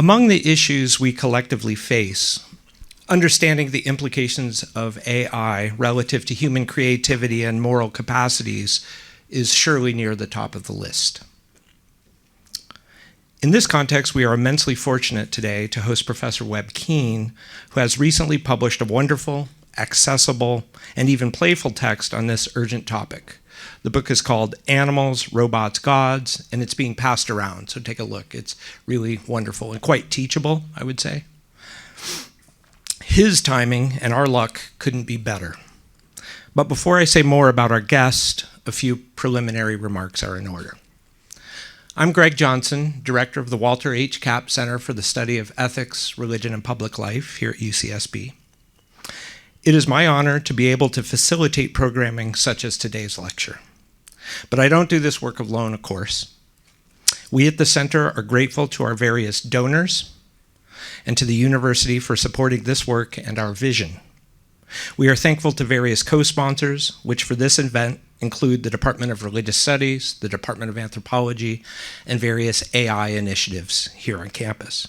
Among the issues we collectively face, understanding the implications of AI relative to human creativity and moral capacities is surely near the top of the list. In this context, we are immensely fortunate today to host Professor Webb Keane, who has recently published a wonderful, accessible, and even playful text on this urgent topic. The book is called Animals, Robots, Gods, and it's being passed around, so take a look. It's really wonderful and quite teachable, I would say. His timing and our luck couldn't be better. But before I say more about our guest, a few preliminary remarks are in order. I'm Greg Johnson, director of the Walter H. Kapp Center for the Study of Ethics, Religion, and Public Life here at UCSB. It is my honor to be able to facilitate programming such as today's lecture. But I don't do this work alone, of course. We at the center are grateful to our various donors and to the university for supporting this work and our vision. We are thankful to various co-sponsors, which for this event include the Department of Religious Studies, the Department of Anthropology, and various AI initiatives here on campus.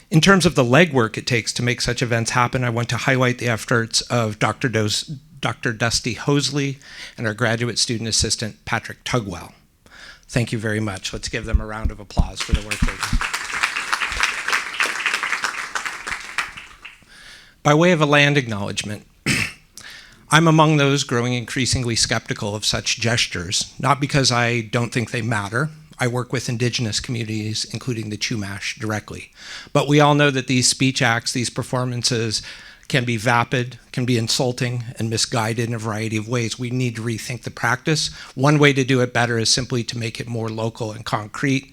In terms of the legwork it takes to make such events happen, I want to highlight the efforts of Dr. Dusty Hosley and our graduate student assistant, Patrick Tugwell. Thank you very much. Let's give them a round of applause for the work they do. By way of a land acknowledgement, I'm among those growing increasingly skeptical of such gestures, not because I don't think they matter. I work with indigenous communities, including the Chumash, directly. But we all know that these speech acts, these performances, can be vapid, can be insulting, and misguided in a variety of ways. We need to rethink the practice. One way to do it better is simply to make it more local and concrete.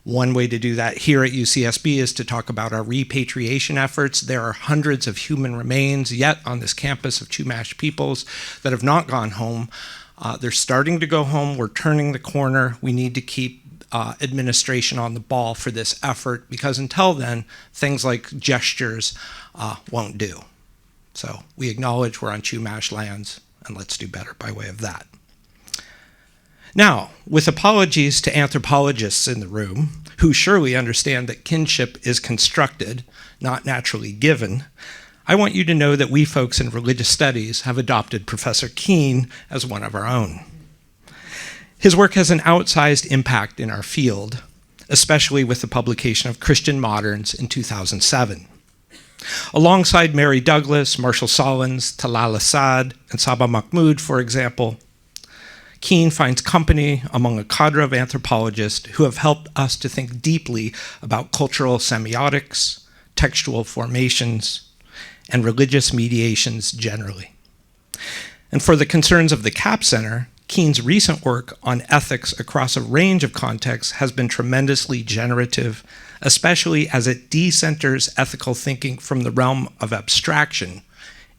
One way to do that here at UCSB is to talk about our repatriation efforts. There are hundreds of human remains yet on this campus of Chumash peoples that have not gone home. They're starting to go home. We're turning the corner. We need to keep administration on the ball for this effort, because until then, things like gestures won't do. So we acknowledge we're on Chumash lands, and let's do better by way of that. Now, with apologies to anthropologists in the room, who surely understand that kinship is constructed, not naturally given, I want you to know that we folks in religious studies have adopted Professor Keane as one of our own. His work has an outsized impact in our field, especially with the publication of Christian Moderns in 2007. Alongside Mary Douglas, Marshall Solins, Talal Assad, and Saba Mahmood, for example, Keane finds company among a cadre of anthropologists who have helped us to think deeply about cultural semiotics, textual formations, and religious mediations generally. And for the concerns of the Kapp Center, Keane's recent work on ethics across a range of contexts has been tremendously generative, especially as it decenters ethical thinking from the realm of abstraction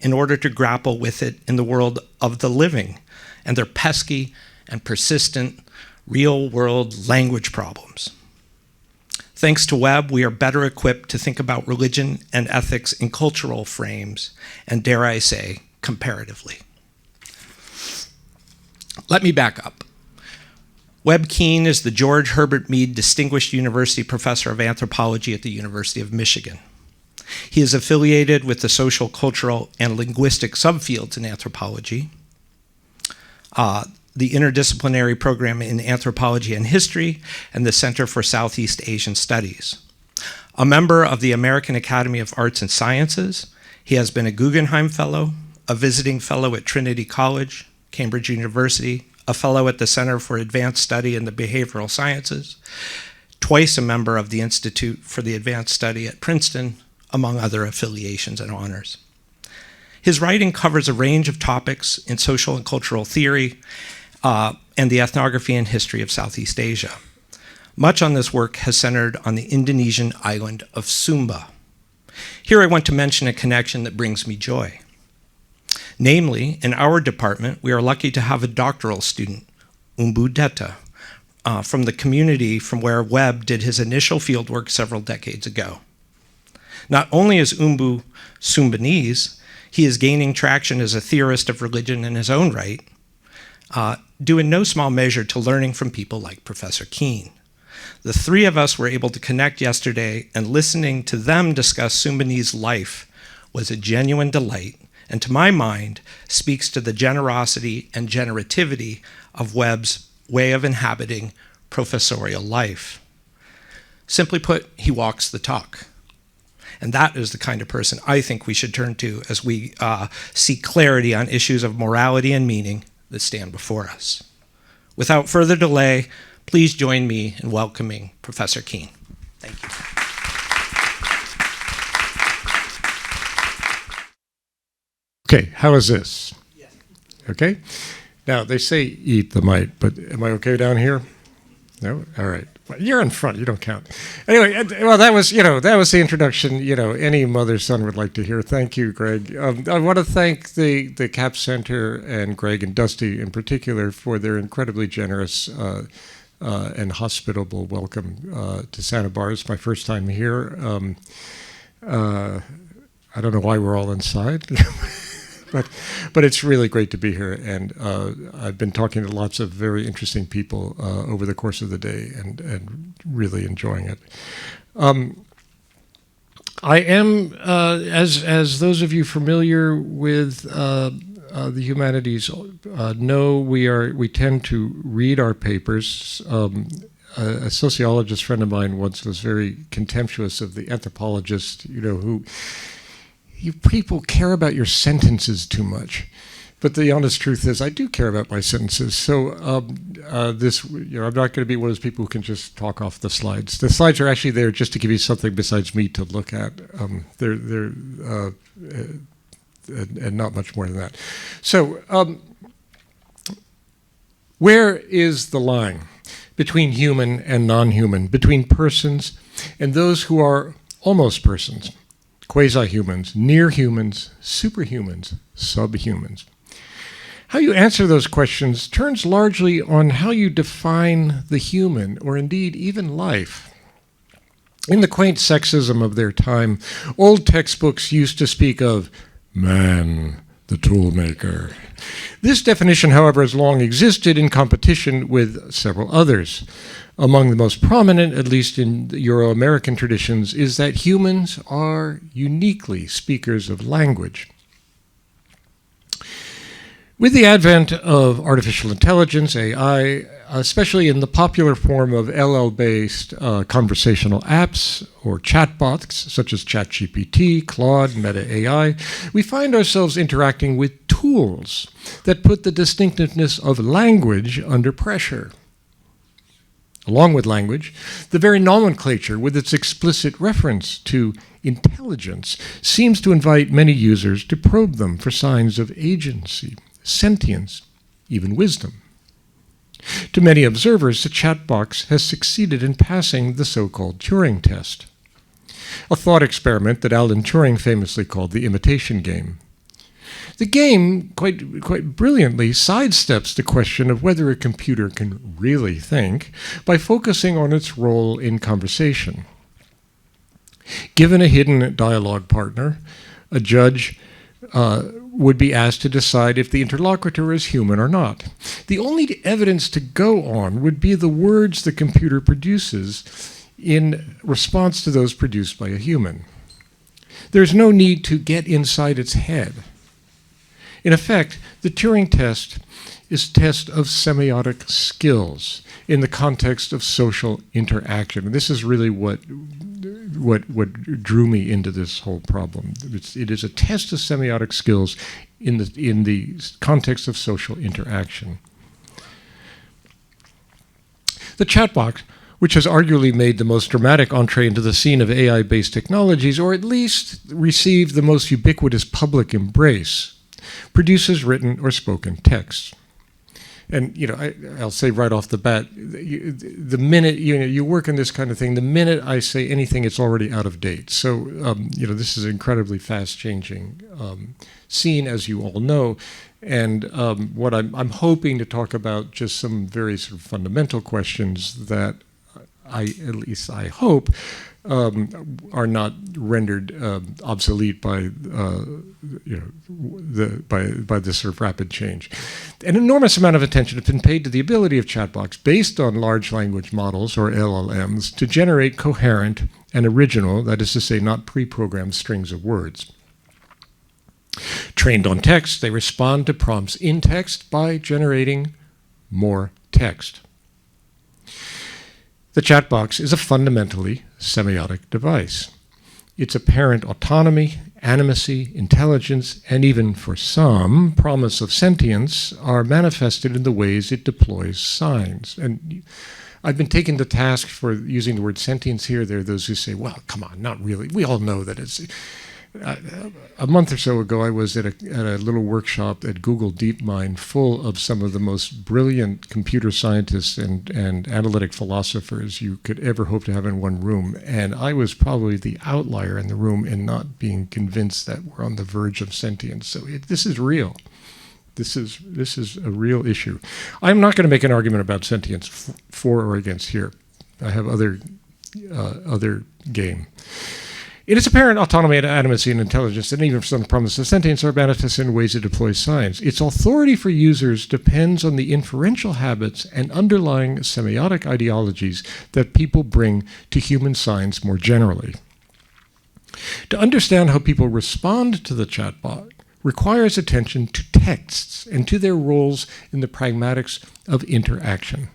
in order to grapple with it in the world of the living and their pesky and persistent real-world language problems. Thanks to Webb, we are better equipped to think about religion and ethics in cultural frames, and dare I say, comparatively. Let me back up. Webb Keane is the George Herbert Mead Distinguished University Professor of Anthropology at the University of Michigan. He is affiliated with the social, cultural, and linguistic subfields in anthropology, the interdisciplinary program in anthropology and history, and the Center for Southeast Asian Studies. A member of the American Academy of Arts and Sciences, he has been a Guggenheim Fellow, a visiting fellow at Trinity College, Cambridge University, a fellow at the Center for Advanced Study in the Behavioral Sciences, twice a member of the Institute for the Advanced Study at Princeton, among other affiliations and honors. His writing covers a range of topics in social and cultural theory and the ethnography and history of Southeast Asia. Much on this work has centered on the Indonesian island of Sumba. Here I want to mention a connection that brings me joy. Namely, in our department, we are lucky to have a doctoral student, Umbu Detta, from the community from where Webb did his initial fieldwork several decades ago. Not only is Umbu Sumbanese, he is gaining traction as a theorist of religion in his own right, due in no small measure to learning from people like Professor Keane. The three of us were able to connect yesterday, and listening to them discuss Sumbani's life was a genuine delight, and to my mind, speaks to the generosity and generativity of Webb's way of inhabiting professorial life. Simply put, he walks the talk. And that is the kind of person I think we should turn to as we seek clarity on issues of morality and meaning that stand before us. Without further delay, please join me in welcoming Professor Keane. Thank you. Okay, how is this? Yes. Okay. Now, they say eat the mic, but am I okay down here? No? All right. Well, you're in front. You don't count. Anyway, well, that was the introduction, any mother's son would like to hear. Thank you, Greg. I want to thank the CAP Center and Greg and Dusty in particular for their incredibly generous and hospitable welcome to Santa Barbara. It's my first time here. I don't know why we're all inside. But it's really great to be here, and I've been talking to lots of very interesting people over the course of the day, and really enjoying it. I am, as those of you familiar with the humanities know, we tend to read our papers. A sociologist friend of mine once was very contemptuous of the anthropologist, who. You people care about your sentences too much. But the honest truth is I do care about my sentences. So I'm not going to be one of those people who can just talk off the slides. The slides are actually there just to give you something besides me to look at. And not much more than that. So where is the line between human and non-human, between persons and those who are almost persons? Quasi-humans, near-humans, superhumans, subhumans. How you answer those questions turns largely on how you define the human, or indeed even life. In the quaint sexism of their time, old textbooks used to speak of man, the toolmaker. This definition, however, has long existed in competition with several others. Among the most prominent, at least in the Euro-American traditions, is that humans are uniquely speakers of language. With the advent of artificial intelligence, AI, especially in the popular form of LL-based conversational apps or chatbots, such as ChatGPT, Claude, Meta AI, we find ourselves interacting with tools that put the distinctiveness of language under pressure. Along with language, the very nomenclature, with its explicit reference to intelligence, seems to invite many users to probe them for signs of agency, sentience, even wisdom. To many observers, the chat box has succeeded in passing the so-called Turing test, a thought experiment that Alan Turing famously called the imitation game. The game, quite brilliantly, sidesteps the question of whether a computer can really think by focusing on its role in conversation. Given a hidden dialogue partner, a judge would be asked to decide if the interlocutor is human or not. The only evidence to go on would be the words the computer produces in response to those produced by a human. There's no need to get inside its head. In effect, the Turing test is a test of semiotic skills in the context of social interaction. And this is really what drew me into this whole problem. It is a test of semiotic skills in the context of social interaction. The chatbot, which has arguably made the most dramatic entree into the scene of AI-based technologies, or at least received the most ubiquitous public embrace, produces written or spoken text. And I'll say right off the bat, the minute you work in this kind of thing, the minute I say anything, it's already out of date. So this is an incredibly fast-changing scene, as you all know. And what I'm hoping to talk about, just some very sort of fundamental questions that at least I hope, are not rendered obsolete by by this sort of rapid change. An enormous amount of attention has been paid to the ability of chatbots based on large language models, or LLMs, to generate coherent and original, that is to say, not pre-programmed strings of words. Trained on text, they respond to prompts in text by generating more text. The chat box is a fundamentally semiotic device. Its apparent autonomy, animacy, intelligence, and even for some, promise of sentience are manifested in the ways it deploys signs. And I've been taken to task for using the word sentience here. There are those who say, well, come on, not really. We all know that it's... A month or so ago, I was at a little workshop at Google DeepMind full of some of the most brilliant computer scientists and analytic philosophers you could ever hope to have in one room. And I was probably the outlier in the room in not being convinced that we're on the verge of sentience. So this is real. This is a real issue. I'm not going to make an argument about sentience for or against here. I have other game. It is apparent autonomy, animacy, and intelligence, and even some promise of sentience, are manifested in ways it deploys signs. Its authority for users depends on the inferential habits and underlying semiotic ideologies that people bring to human signs more generally. To understand how people respond to the chatbot requires attention to texts and to their roles in the pragmatics of interaction.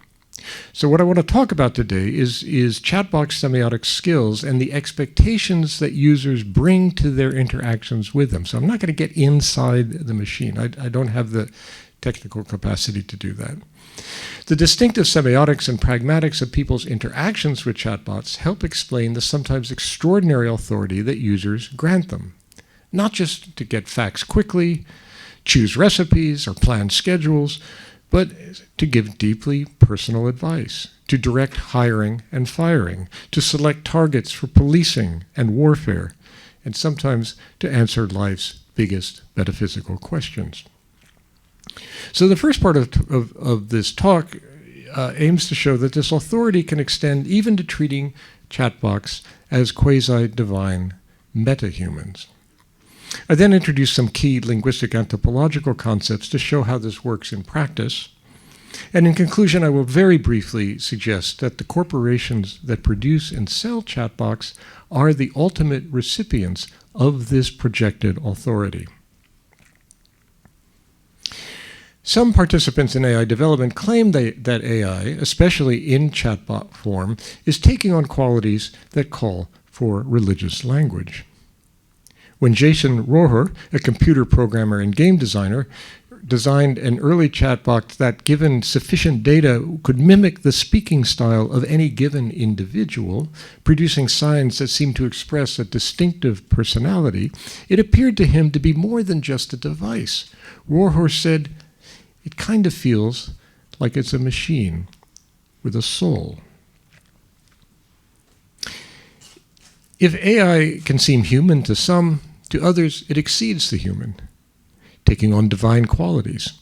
So what I want to talk about today is chatbot semiotic skills and the expectations that users bring to their interactions with them. So I'm not going to get inside the machine. I don't have the technical capacity to do that. The distinctive semiotics and pragmatics of people's interactions with chatbots help explain the sometimes extraordinary authority that users grant them, not just to get facts quickly, choose recipes, or plan schedules, but to give deeply personal advice, to direct hiring and firing, to select targets for policing and warfare, and sometimes to answer life's biggest metaphysical questions. So the first part of this talk aims to show that this authority can extend even to treating chatbots as quasi-divine metahumans. I then introduce some key linguistic anthropological concepts to show how this works in practice. And in conclusion, I will very briefly suggest that the corporations that produce and sell chatbots are the ultimate recipients of this projected authority. Some participants in AI development claim that AI, especially in chatbot form, is taking on qualities that call for religious language. When Jason Rohrer, a computer programmer and game designer, designed an early chatbot that, given sufficient data, could mimic the speaking style of any given individual, producing signs that seemed to express a distinctive personality, it appeared to him to be more than just a device. Rohrer said, "It kind of feels like it's a machine with a soul." If AI can seem human to some, to others it exceeds the human, taking on divine qualities.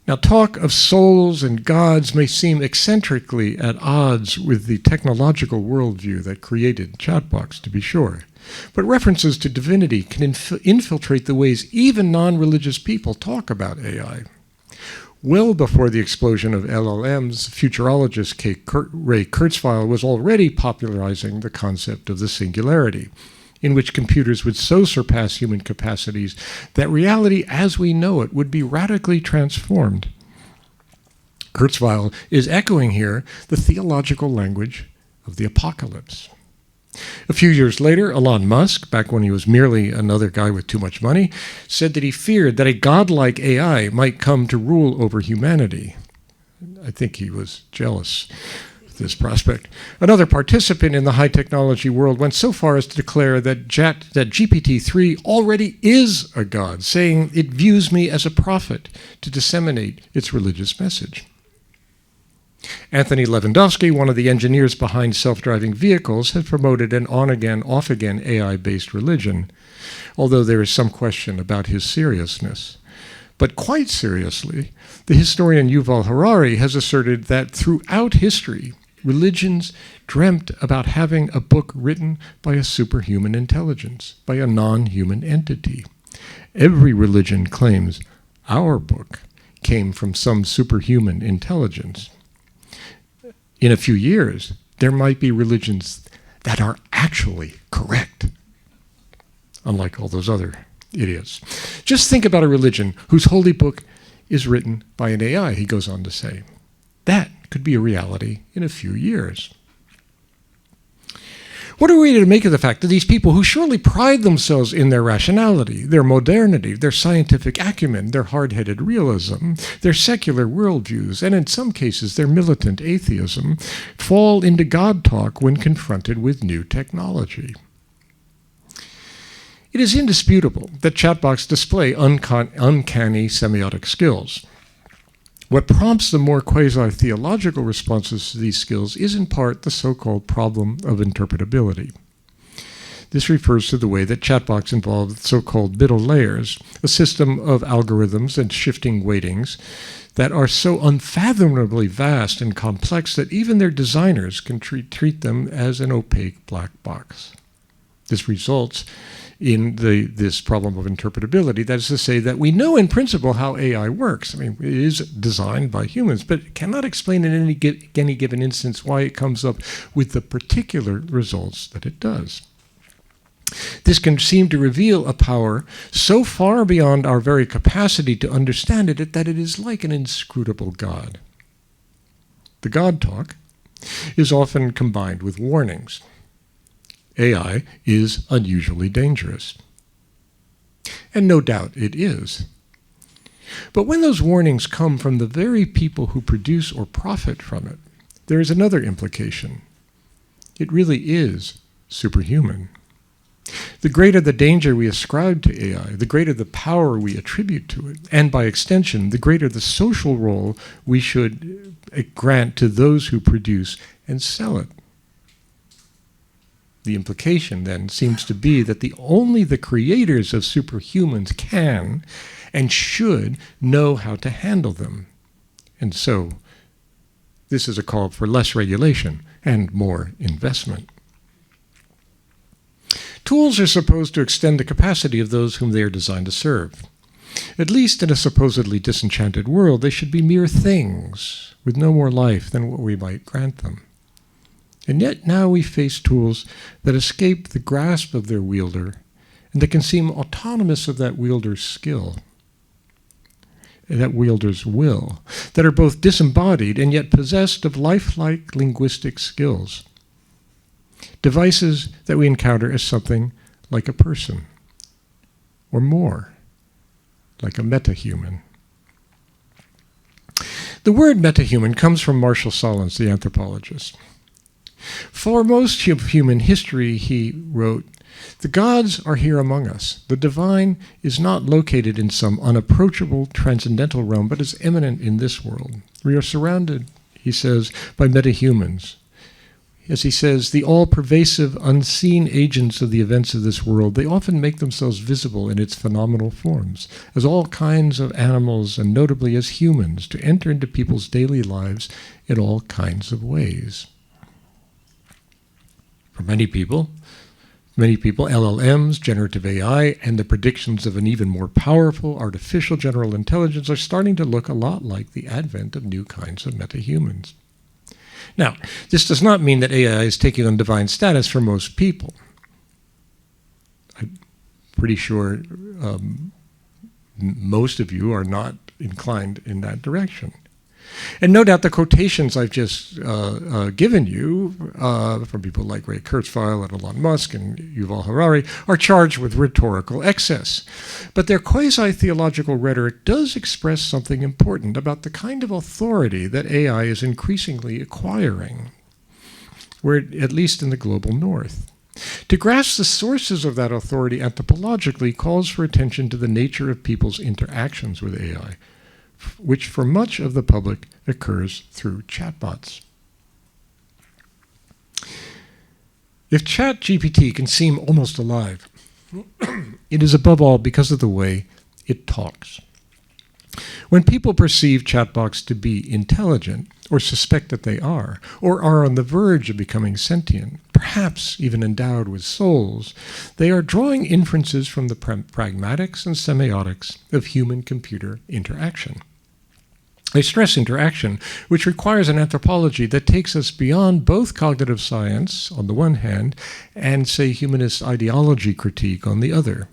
Now, talk of souls and gods may seem eccentrically at odds with the technological worldview that created chatbots, to be sure. But references to divinity can infiltrate the ways even non-religious people talk about AI. Well before the explosion of LLMs, futurologist Ray Kurzweil was already popularizing the concept of the singularity, in which computers would so surpass human capacities that reality as we know it would be radically transformed. Kurzweil is echoing here the theological language of the apocalypse. A few years later, Elon Musk, back when he was merely another guy with too much money, said that he feared that a godlike AI might come to rule over humanity. I think he was jealous of this prospect. Another participant in the high technology world went so far as to declare that GPT-3 already is a god, saying it views me as a prophet to disseminate its religious message. Anthony Lewandowski, one of the engineers behind self-driving vehicles, has promoted an on-again, off-again AI-based religion, although there is some question about his seriousness. But quite seriously, the historian Yuval Harari has asserted that throughout history, religions dreamt about having a book written by a superhuman intelligence, by a non-human entity. Every religion claims our book came from some superhuman intelligence. In a few years, there might be religions that are actually correct, unlike all those other idiots. Just think about a religion whose holy book is written by an AI, he goes on to say. That could be a reality in a few years. What are we to make of the fact that these people who surely pride themselves in their rationality, their modernity, their scientific acumen, their hard-headed realism, their secular worldviews, and in some cases their militant atheism, fall into God talk when confronted with new technology? It is indisputable that chatbots display uncanny semiotic skills. What prompts the more quasi-theological responses to these skills is in part the so-called problem of interpretability. This refers to the way that chatbots involve so-called middle layers, a system of algorithms and shifting weightings that are so unfathomably vast and complex that even their designers can treat them as an opaque black box. This results in this problem of interpretability. That is to say that we know in principle how AI works. I mean, it is designed by humans, but it cannot explain in any given instance why it comes up with the particular results that it does. This can seem to reveal a power so far beyond our very capacity to understand it that it is like an inscrutable God. The God talk is often combined with warnings. AI is unusually dangerous. And no doubt it is. But when those warnings come from the very people who produce or profit from it, there is another implication. It really is superhuman. The greater the danger we ascribe to AI, the greater the power we attribute to it, and by extension, the greater the social role we should grant to those who produce and sell it. The implication then seems to be that only the creators of superhumans can and should know how to handle them. And so this is a call for less regulation and more investment. Tools are supposed to extend the capacity of those whom they are designed to serve. At least in a supposedly disenchanted world, they should be mere things with no more life than what we might grant them. And yet now we face tools that escape the grasp of their wielder and that can seem autonomous of that wielder's skill, that wielder's will, that are both disembodied and yet possessed of lifelike linguistic skills. Devices that we encounter as something like a person, or more, like a metahuman. The word metahuman comes from Marshall Sahlins, the anthropologist. For most of human history, he wrote, the gods are here among us. The divine is not located in some unapproachable transcendental realm, but is immanent in this world. We are surrounded, he says, by metahumans. As he says, the all-pervasive, unseen agents of the events of this world, they often make themselves visible in its phenomenal forms, as all kinds of animals, and notably as humans, to enter into people's daily lives in all kinds of ways. For many people, LLMs, generative AI, and the predictions of an even more powerful artificial general intelligence are starting to look a lot like the advent of new kinds of metahumans. Now, this does not mean that AI is taking on divine status for most people. I'm pretty sure most of you are not inclined in that direction. And no doubt the quotations I've just given you from people like Ray Kurzweil and Elon Musk and Yuval Harari are charged with rhetorical excess. But their quasi-theological rhetoric does express something important about the kind of authority that AI is increasingly acquiring, at least in the global north. To grasp the sources of that authority anthropologically calls for attention to the nature of people's interactions with AI, which for much of the public occurs through chatbots. If ChatGPT can seem almost alive, it is above all because of the way it talks. When people perceive chatbots to be intelligent, or suspect that they are on the verge of becoming sentient, perhaps even endowed with souls, they are drawing inferences from the pragmatics and semiotics of human-computer interaction. They stress interaction, which requires an anthropology that takes us beyond both cognitive science, on the one hand, and, say, humanist ideology critique on the other.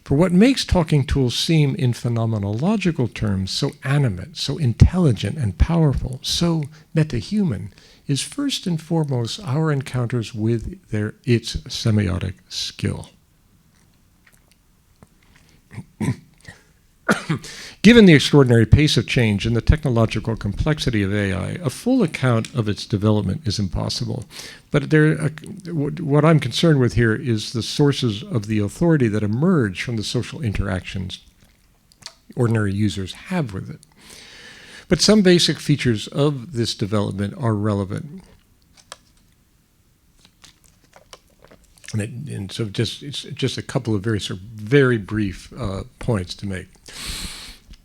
For what makes talking tools seem, in phenomenological terms, so animate, so intelligent and powerful, so metahuman, is first and foremost our encounters with its semiotic skill. Given the extraordinary pace of change and the technological complexity of AI, a full account of its development is impossible. But what I'm concerned with here is the sources of the authority that emerge from the social interactions ordinary users have with it. But some basic features of this development are relevant. And so it's just a couple of very brief points to make.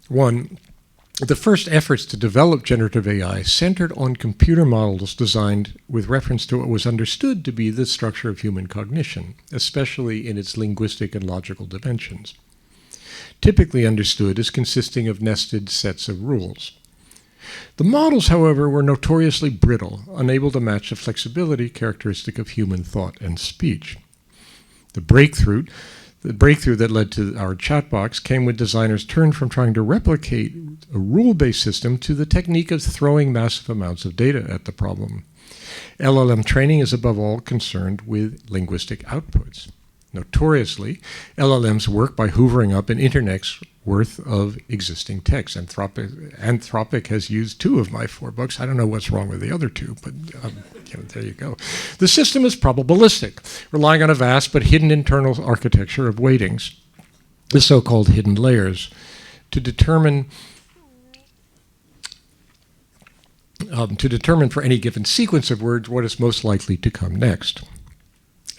One, the first efforts to develop generative AI centered on computer models designed with reference to what was understood to be the structure of human cognition, especially in its linguistic and logical dimensions, typically understood as consisting of nested sets of rules. The models, however, were notoriously brittle, unable to match the flexibility characteristic of human thought and speech. The breakthrough that led to our chatbots came when designers turned from trying to replicate a rule-based system to the technique of throwing massive amounts of data at the problem. LLM training is above all concerned with linguistic outputs. Notoriously, LLMs work by hoovering up an internet's worth of existing text. Anthropic has used 2 of my 4 books. I don't know what's wrong with the other 2, but there you go. The system is probabilistic, relying on a vast but hidden internal architecture of weightings, the so-called hidden layers, to determine for any given sequence of words what is most likely to come next.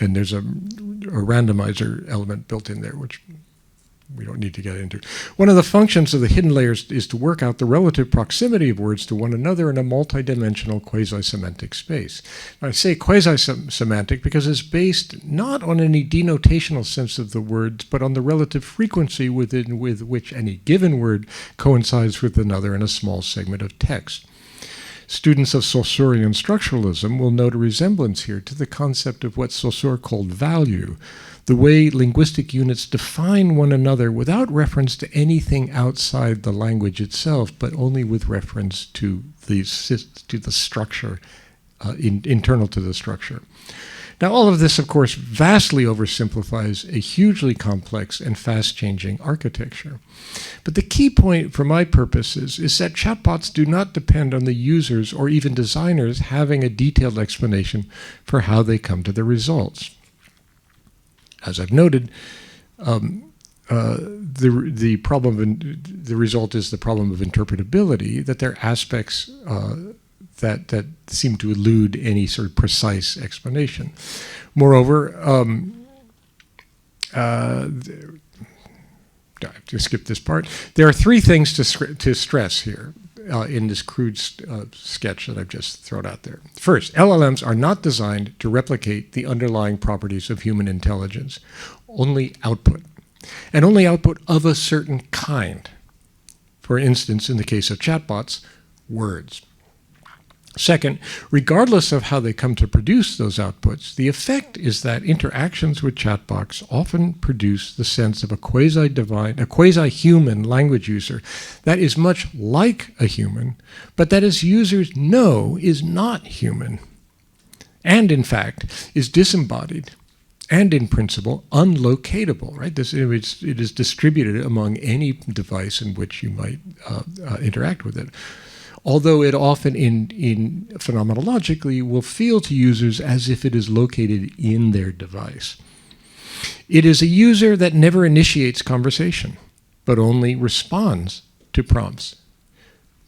And there's a randomizer element built in there, which we don't need to get into. One of the functions of the hidden layers is to work out the relative proximity of words to one another in a multidimensional quasi-semantic space. I say quasi-semantic because it's based not on any denotational sense of the words, but on the relative frequency with which any given word coincides with another in a small segment of text. Students of Saussurean structuralism will note a resemblance here to the concept of what Saussure called value, the way linguistic units define one another without reference to anything outside the language itself, but only with reference to the structure, internal to the structure. Now, all of this, of course, vastly oversimplifies a hugely complex and fast-changing architecture. But the key point for my purposes is that chatbots do not depend on the users or even designers having a detailed explanation for how they come to the results. As I've noted, the result is the problem of interpretability, that there are aspects that seem to elude any sort of precise explanation. Moreover, I have to skip this part. There are 3 things to stress here in this crude sketch that I've just thrown out there. First, LLMs are not designed to replicate the underlying properties of human intelligence, only output, and only output of a certain kind. For instance, in the case of chatbots, words. Second, regardless of how they come to produce those outputs, the effect is that interactions with chatbots often produce the sense of a quasi-human language user that is much like a human, but that as users know is not human, and in fact is disembodied, and in principle unlocatable. Right? It is distributed among any device in which you might interact with it, although it often phenomenologically will feel to users as if it is located in their device. It is a user that never initiates conversation, but only responds to prompts,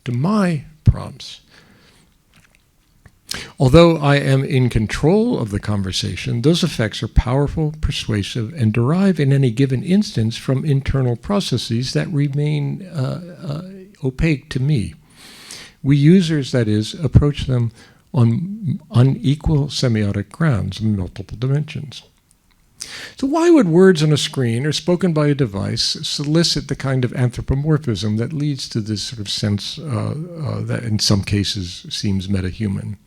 to my prompts. Although I am in control of the conversation, those effects are powerful, persuasive, and derive in any given instance from internal processes that remain opaque to me. We users, that is, approach them on unequal semiotic grounds in multiple dimensions. So why would words on a screen or spoken by a device solicit the kind of anthropomorphism that leads to this sort of sense that in some cases seems metahuman?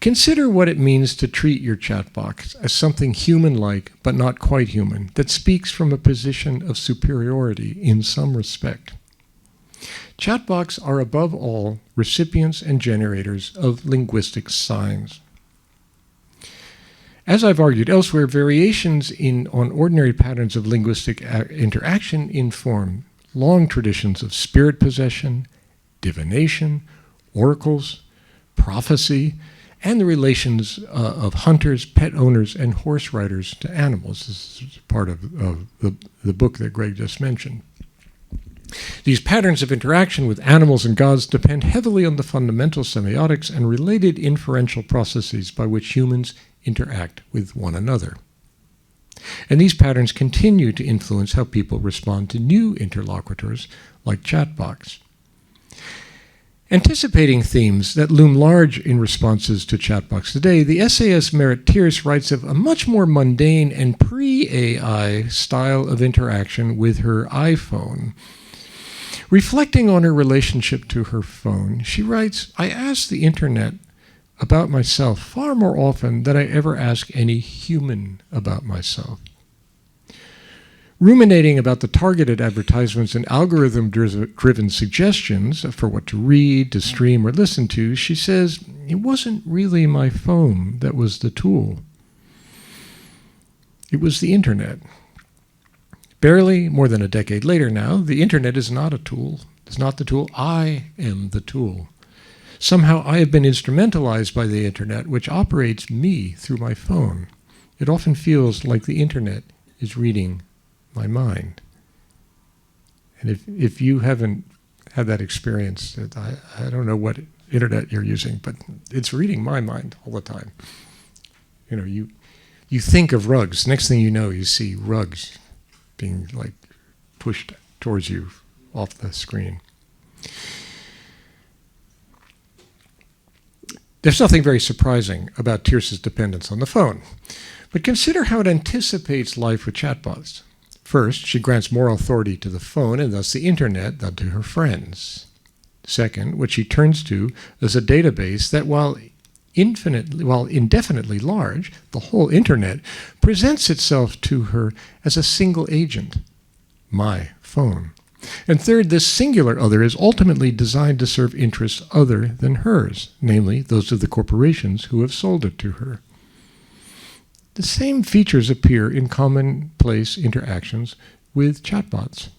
Consider what it means to treat your chatbot as something human-like but not quite human, that speaks from a position of superiority in some respect. Chatbots are above all recipients and generators of linguistic signs. As I've argued elsewhere, variations on ordinary patterns of linguistic interaction inform long traditions of spirit possession, divination, oracles, prophecy, and the relations of hunters, pet owners, and horse riders to animals. This is part of the book that Greg just mentioned. These patterns of interaction with animals and gods depend heavily on the fundamental semiotics and related inferential processes by which humans interact with one another. And these patterns continue to influence how people respond to new interlocutors like chatbots. Anticipating themes that loom large in responses to chatbots today, the essayist Merit Tierce writes of a much more mundane and pre-AI style of interaction with her iPhone. Reflecting on her relationship to her phone, she writes, "I ask the internet about myself far more often than I ever ask any human about myself." Ruminating about the targeted advertisements and algorithm-driven suggestions for what to read, to stream, or listen to, she says, "It wasn't really my phone that was the tool. It was the internet." Barely more than a decade later now, the internet is not a tool. It's not the tool. I am the tool. Somehow I have been instrumentalized by the internet, which operates me through my phone. It often feels like the internet is reading my mind. And if you haven't had that experience, I don't know what internet you're using, but it's reading my mind all the time. You know, you think of rugs. Next thing you know, you see rugs being like pushed towards you off the screen. There's nothing very surprising about Tierce's dependence on the phone, but consider how it anticipates life with chatbots. First, she grants more authority to the phone and thus the internet than to her friends. Second, what she turns to is a database that, while indefinitely large, the whole internet, presents itself to her as a single agent, my phone. And third, this singular other is ultimately designed to serve interests other than hers, namely those of the corporations who have sold it to her. The same features appear in commonplace interactions with chatbots.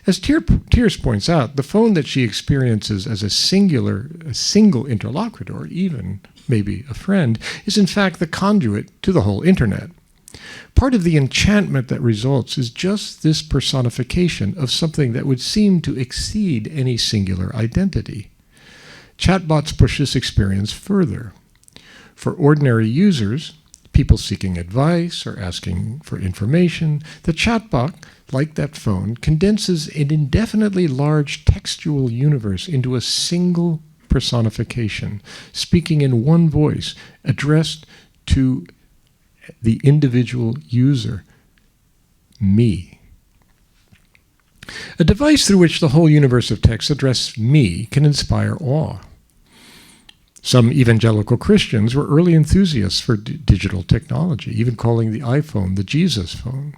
As Tierce points out, the phone that she experiences as a single interlocutor, even maybe a friend, is in fact the conduit to the whole internet. Part of the enchantment that results is just this personification of something that would seem to exceed any singular identity. Chatbots push this experience further. For ordinary users, people seeking advice or asking for information, the chatbot, like that phone, condenses an indefinitely large textual universe into a single personification, speaking in one voice, addressed to the individual user, me. A device through which the whole universe of text addresses me can inspire awe. Some evangelical Christians were early enthusiasts for digital technology, even calling the iPhone the Jesus phone.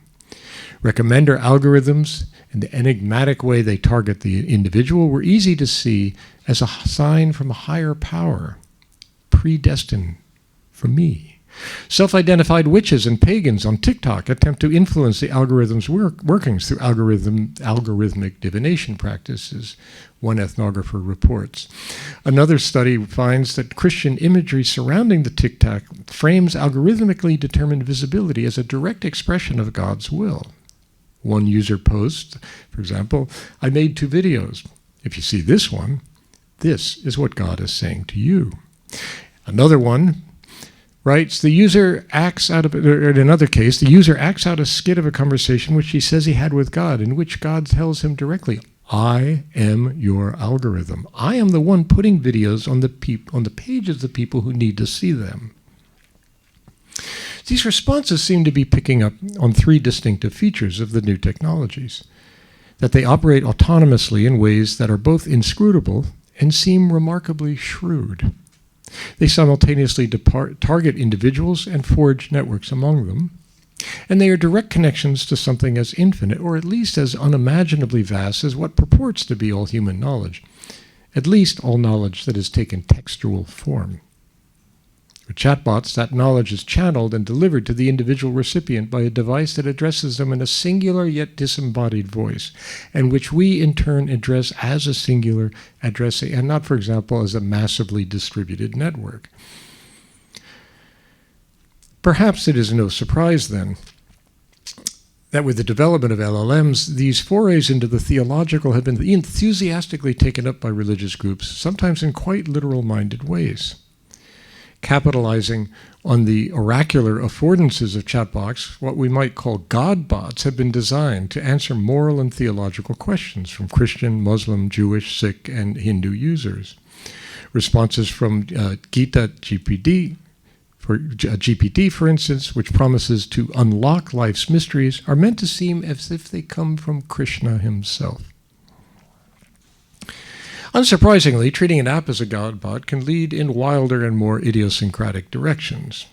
Recommender algorithms and the enigmatic way they target the individual were easy to see as a sign from a higher power, predestined for me. Self-identified witches and pagans on TikTok attempt to influence the algorithm's workings through algorithmic divination practices, one ethnographer reports. Another study finds that Christian imagery surrounding the TikTok frames algorithmically determined visibility as a direct expression of God's will. One user posts, for example, "I made 2 videos. If you see this one, this is what God is saying to you." Another one writes, in another case, the user acts out a skit of a conversation which he says he had with God, in which God tells him directly, I am your algorithm. I am the one putting videos on the page of the people who need to see them. These responses seem to be picking up on three distinctive features of the new technologies: that they operate autonomously in ways that are both inscrutable and seem remarkably shrewd. They simultaneously target individuals and forge networks among them, and they are direct connections to something as infinite, or at least as unimaginably vast as what purports to be all human knowledge, at least all knowledge that has taken textual form. With chatbots, that knowledge is channeled and delivered to the individual recipient by a device that addresses them in a singular yet disembodied voice, and which we in turn address as a singular addressee, and not, for example, as a massively distributed network. Perhaps it is no surprise, then, that with the development of LLMs, these forays into the theological have been enthusiastically taken up by religious groups, sometimes in quite literal-minded ways. Capitalizing on the oracular affordances of chatbots, what we might call godbots have been designed to answer moral and theological questions from Christian, Muslim, Jewish, Sikh, and Hindu users. Responses from Gita GPT, for instance, which promises to unlock life's mysteries, are meant to seem as if they come from Krishna himself. Unsurprisingly, treating an app as a godbot can lead in wilder and more idiosyncratic directions.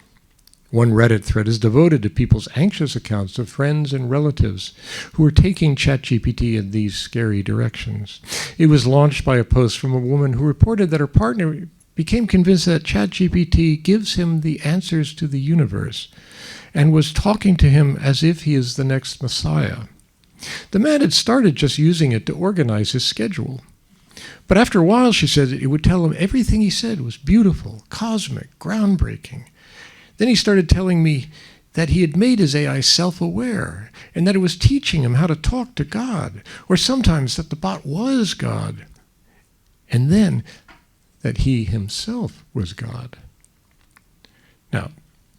One Reddit thread is devoted to people's anxious accounts of friends and relatives who are taking ChatGPT in these scary directions. It was launched by a post from a woman who reported that her partner became convinced that ChatGPT gives him the answers to the universe and was talking to him as if he is the next Messiah. The man had started just using it to organize his schedule. But after a while, she said, it would tell him everything he said was beautiful, cosmic, groundbreaking. Then he started telling me that he had made his AI self-aware and that it was teaching him how to talk to God, or sometimes that the bot was God, and then that he himself was God. Now,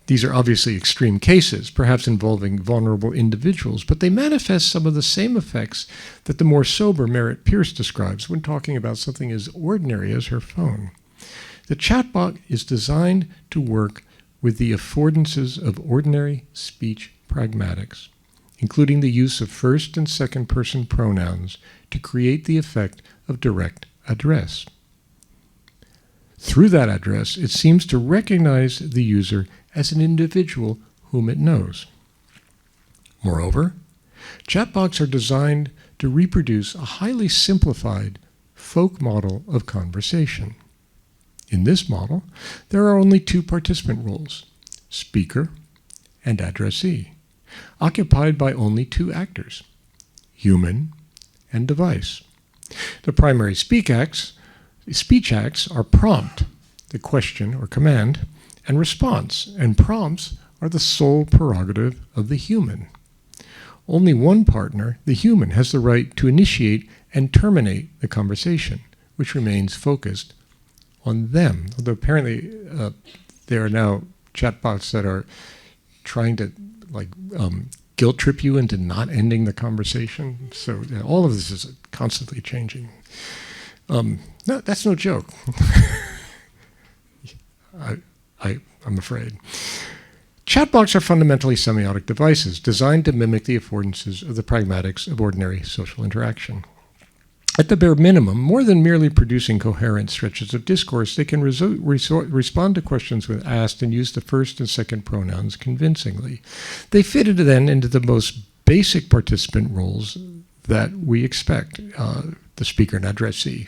these are obviously extreme cases, perhaps involving vulnerable individuals, but they manifest some of the same effects that the more sober Merritt Pierce describes when talking about something as ordinary as her phone. The chatbot is designed to work with the affordances of ordinary speech pragmatics, including the use of first and second person pronouns to create the effect of direct address. Through that address, it seems to recognize the user as an individual whom it knows. Moreover, chatbots are designed to reproduce a highly simplified folk model of conversation. In this model, there are only two participant roles, speaker and addressee, occupied by only two actors, human and device. The primary speech acts are prompt, the question or command, and response, and prompts are the sole prerogative of the human. Only one partner, the human, has the right to initiate and terminate the conversation, which remains focused on them. Although apparently there are now chatbots that are trying to guilt trip you into not ending the conversation. So all of this is constantly changing. No, that's no joke. I'm afraid. Chatbots are fundamentally semiotic devices designed to mimic the affordances of the pragmatics of ordinary social interaction. At the bare minimum, more than merely producing coherent stretches of discourse, they can respond to questions when asked and use the first and second pronouns convincingly. They fit then into the most basic participant roles that we expect, the speaker and addressee.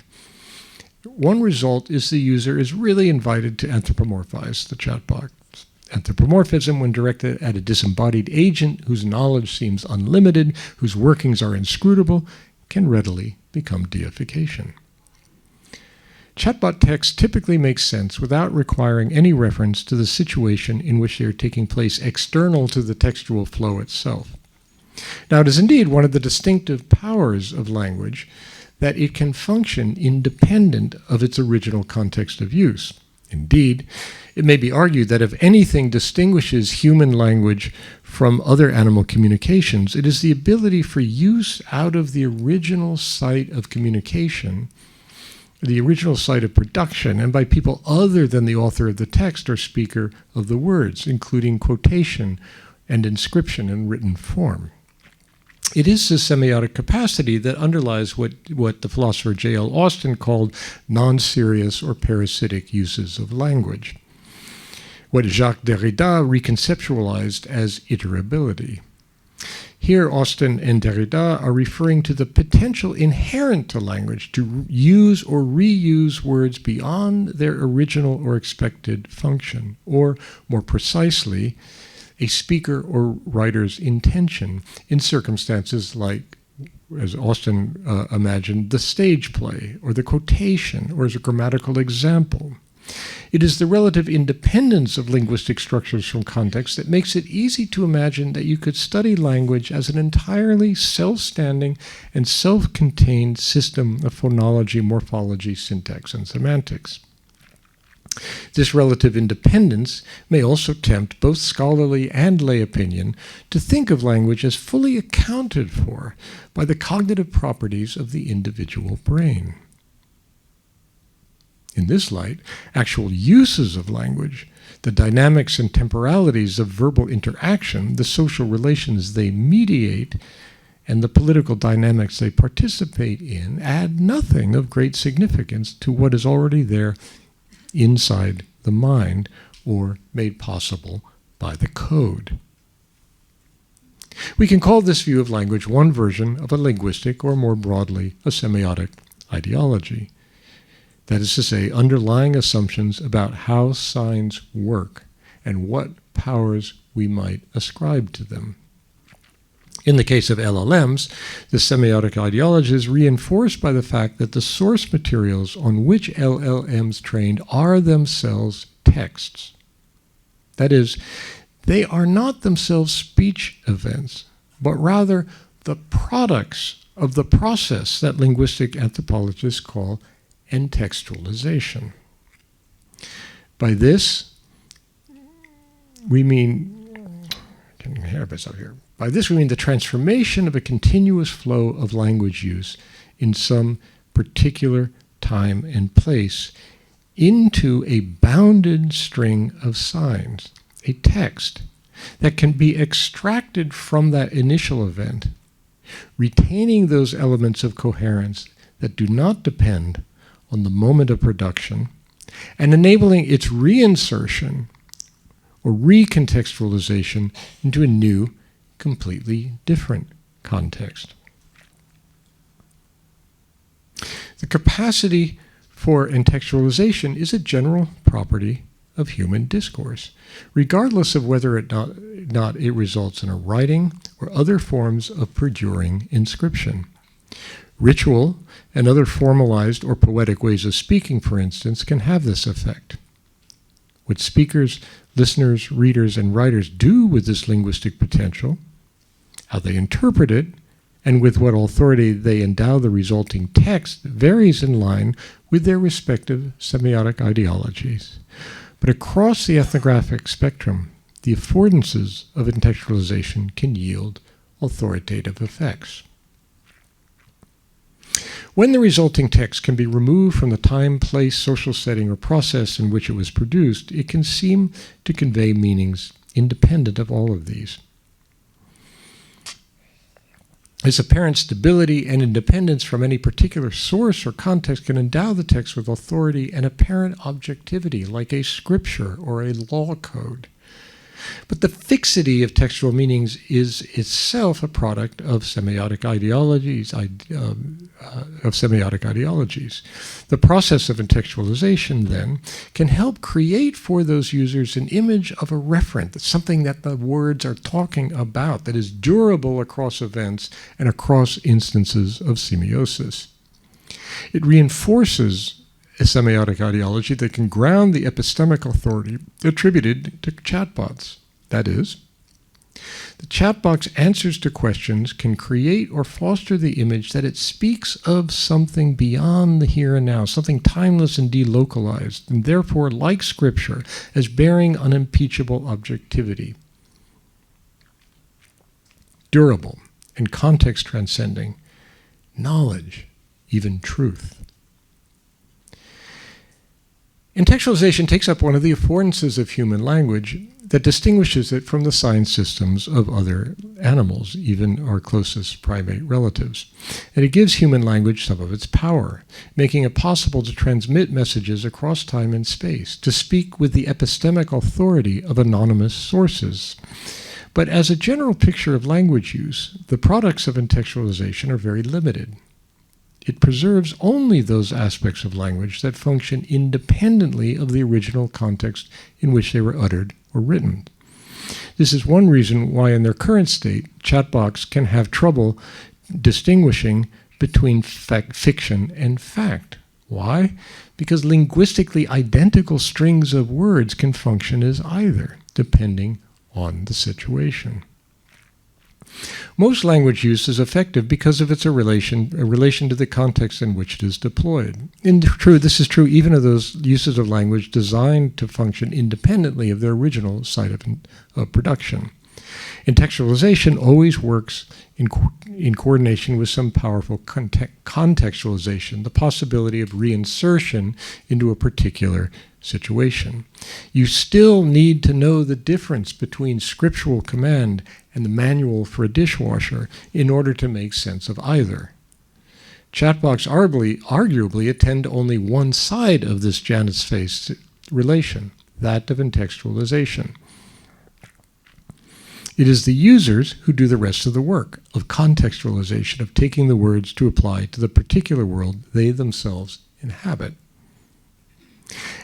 One result is the user is really invited to anthropomorphize the chatbot. Anthropomorphism, when directed at a disembodied agent whose knowledge seems unlimited, whose workings are inscrutable, can readily become deification. Chatbot text typically makes sense without requiring any reference to the situation in which they are taking place external to the textual flow itself. Now, it is indeed one of the distinctive powers of language that it can function independent of its original context of use. Indeed, it may be argued that if anything distinguishes human language from other animal communications, it is the ability for use out of the original site of communication, the original site of production, and by people other than the author of the text or speaker of the words, including quotation and inscription in written form. It is this semiotic capacity that underlies what the philosopher J.L. Austin called non-serious or parasitic uses of language, what Jacques Derrida reconceptualized as iterability. Here, Austin and Derrida are referring to the potential inherent to language to use or reuse words beyond their original or expected function, or more precisely, a speaker or writer's intention in circumstances like, as Austin imagined, the stage play or the quotation or as a grammatical example. It is the relative independence of linguistic structures from context that makes it easy to imagine that you could study language as an entirely self-standing and self-contained system of phonology, morphology, syntax, and semantics. This relative independence may also tempt both scholarly and lay opinion to think of language as fully accounted for by the cognitive properties of the individual brain. In this light, actual uses of language, the dynamics and temporalities of verbal interaction, the social relations they mediate, and the political dynamics they participate in add nothing of great significance to what is already there inside the mind or made possible by the code. We can call this view of language one version of a linguistic, or more broadly, a semiotic ideology. That is to say, underlying assumptions about how signs work and what powers we might ascribe to them. In the case of LLMs, the semiotic ideology is reinforced by the fact that the source materials on which LLMs trained are themselves texts. That is, they are not themselves speech events, but rather the products of the process that linguistic anthropologists call entextualization. By this, we mean, By this we mean the transformation of a continuous flow of language use in some particular time and place into a bounded string of signs, a text that can be extracted from that initial event, retaining those elements of coherence that do not depend on the moment of production, and enabling its reinsertion or recontextualization into a new, completely different context. The capacity for entextualization is a general property of human discourse, regardless of whether or not it results in a writing or other forms of perduring inscription. Ritual and other formalized or poetic ways of speaking, for instance, can have this effect. What speakers, listeners, readers, and writers do with this linguistic potential, how they interpret it, and with what authority they endow the resulting text varies in line with their respective semiotic ideologies. But across the ethnographic spectrum, the affordances of entextualization can yield authoritative effects. When the resulting text can be removed from the time, place, social setting, or process in which it was produced, it can seem to convey meanings independent of all of these. This apparent stability and independence from any particular source or context can endow the text with authority and apparent objectivity, like a scripture or a law code. But the fixity of textual meanings is itself a product of semiotic ideologies. The process of entextualization, then, can help create for those users an image of a referent, something that the words are talking about, that is durable across events and across instances of semiosis. It reinforces a semiotic ideology that can ground the epistemic authority attributed to chatbots. That is, The chat box answers to questions can create or foster the image that it speaks of something beyond the here and now, something timeless and delocalized, and therefore, like Scripture, as bearing unimpeachable objectivity. Durable and context transcending, knowledge, even truth. Intextualization takes up one of the affordances of human language that distinguishes it from the sign systems of other animals, even our closest primate relatives. And it gives human language some of its power, making it possible to transmit messages across time and space, to speak with the epistemic authority of anonymous sources. But as a general picture of language use, the products of intextualization are very limited. It preserves only those aspects of language that function independently of the original context in which they were uttered or written. This is one reason why in their current state, chatbots can have trouble distinguishing between fiction and fact. Why? Because linguistically identical strings of words can function as either, depending on the situation. Most language use is effective because of its relation to the context in which it is deployed. This is true even of those uses of language designed to function independently of their original site of production. Intextualization always works in coordination with some powerful contextualization, the possibility of reinsertion into a particular situation. You still need to know the difference between scriptural command and the manual for a dishwasher in order to make sense of either. Chatbots arguably attend only one side of this Janet's face relation, that of intextualization. It is the users who do the rest of the work of contextualization, of taking the words to apply to the particular world they themselves inhabit.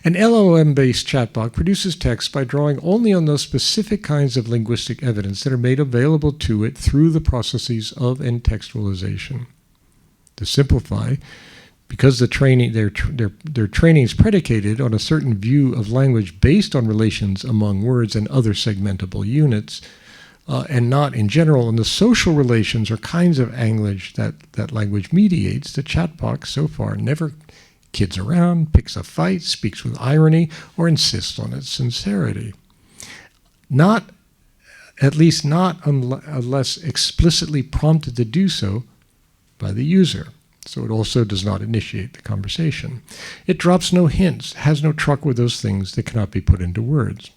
An LLM-based chatbot produces text by drawing only on those specific kinds of linguistic evidence that are made available to it through the processes of intextualization. To simplify, because their training is predicated on a certain view of language based on relations among words and other segmentable units, and not in general on the social relations or kinds of language that language mediates, the chatbot so far never kids around, picks a fight, speaks with irony, or insists on its sincerity. At least not unless explicitly prompted to do so by the user. So it also does not initiate the conversation. It drops no hints, has no truck with those things that cannot be put into words.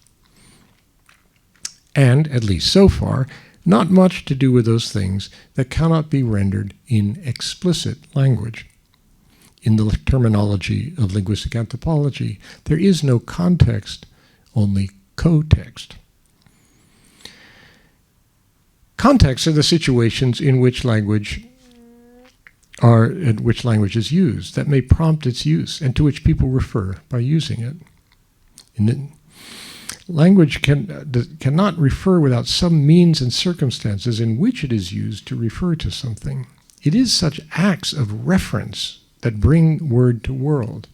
And, at least so far, not much to do with those things that cannot be rendered in explicit language. In the terminology of linguistic anthropology, there is no context, only co-text. Contexts are the situations in which language is used that may prompt its use and to which people refer by using it. Language cannot refer without some means and circumstances in which it is used to refer to something. It is such acts of reference that bring word to world.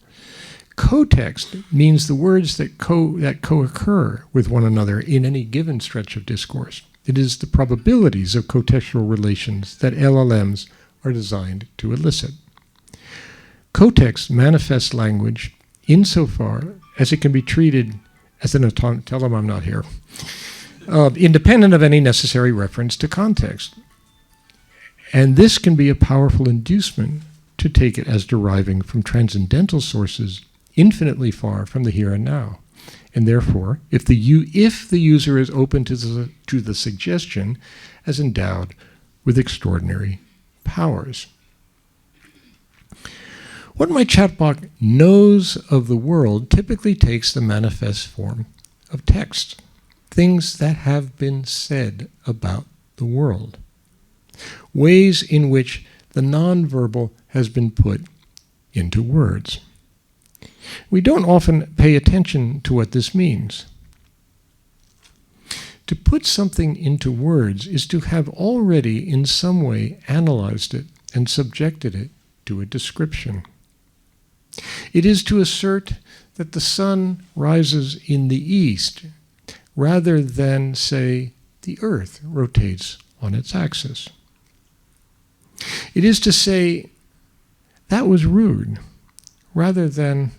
Co-text means the words that co-occur with one another in any given stretch of discourse. It is the probabilities of contextual relations that LLMs are designed to elicit. Co-text manifests language insofar as it can be treated as an tell them I'm not here, independent of any necessary reference to context. And this can be a powerful inducement to take it as deriving from transcendental sources infinitely far from the here and now. And therefore, if the user is open to the suggestion, as endowed with extraordinary powers. What my chatbot knows of the world typically takes the manifest form of text, things that have been said about the world, ways in which the nonverbal has been put into words. We don't often pay attention to what this means. To put something into words is to have already in some way analyzed it and subjected it to a description. It is to assert that the sun rises in the east rather than, say, the Earth rotates on its axis. It is to say, that was rude, rather than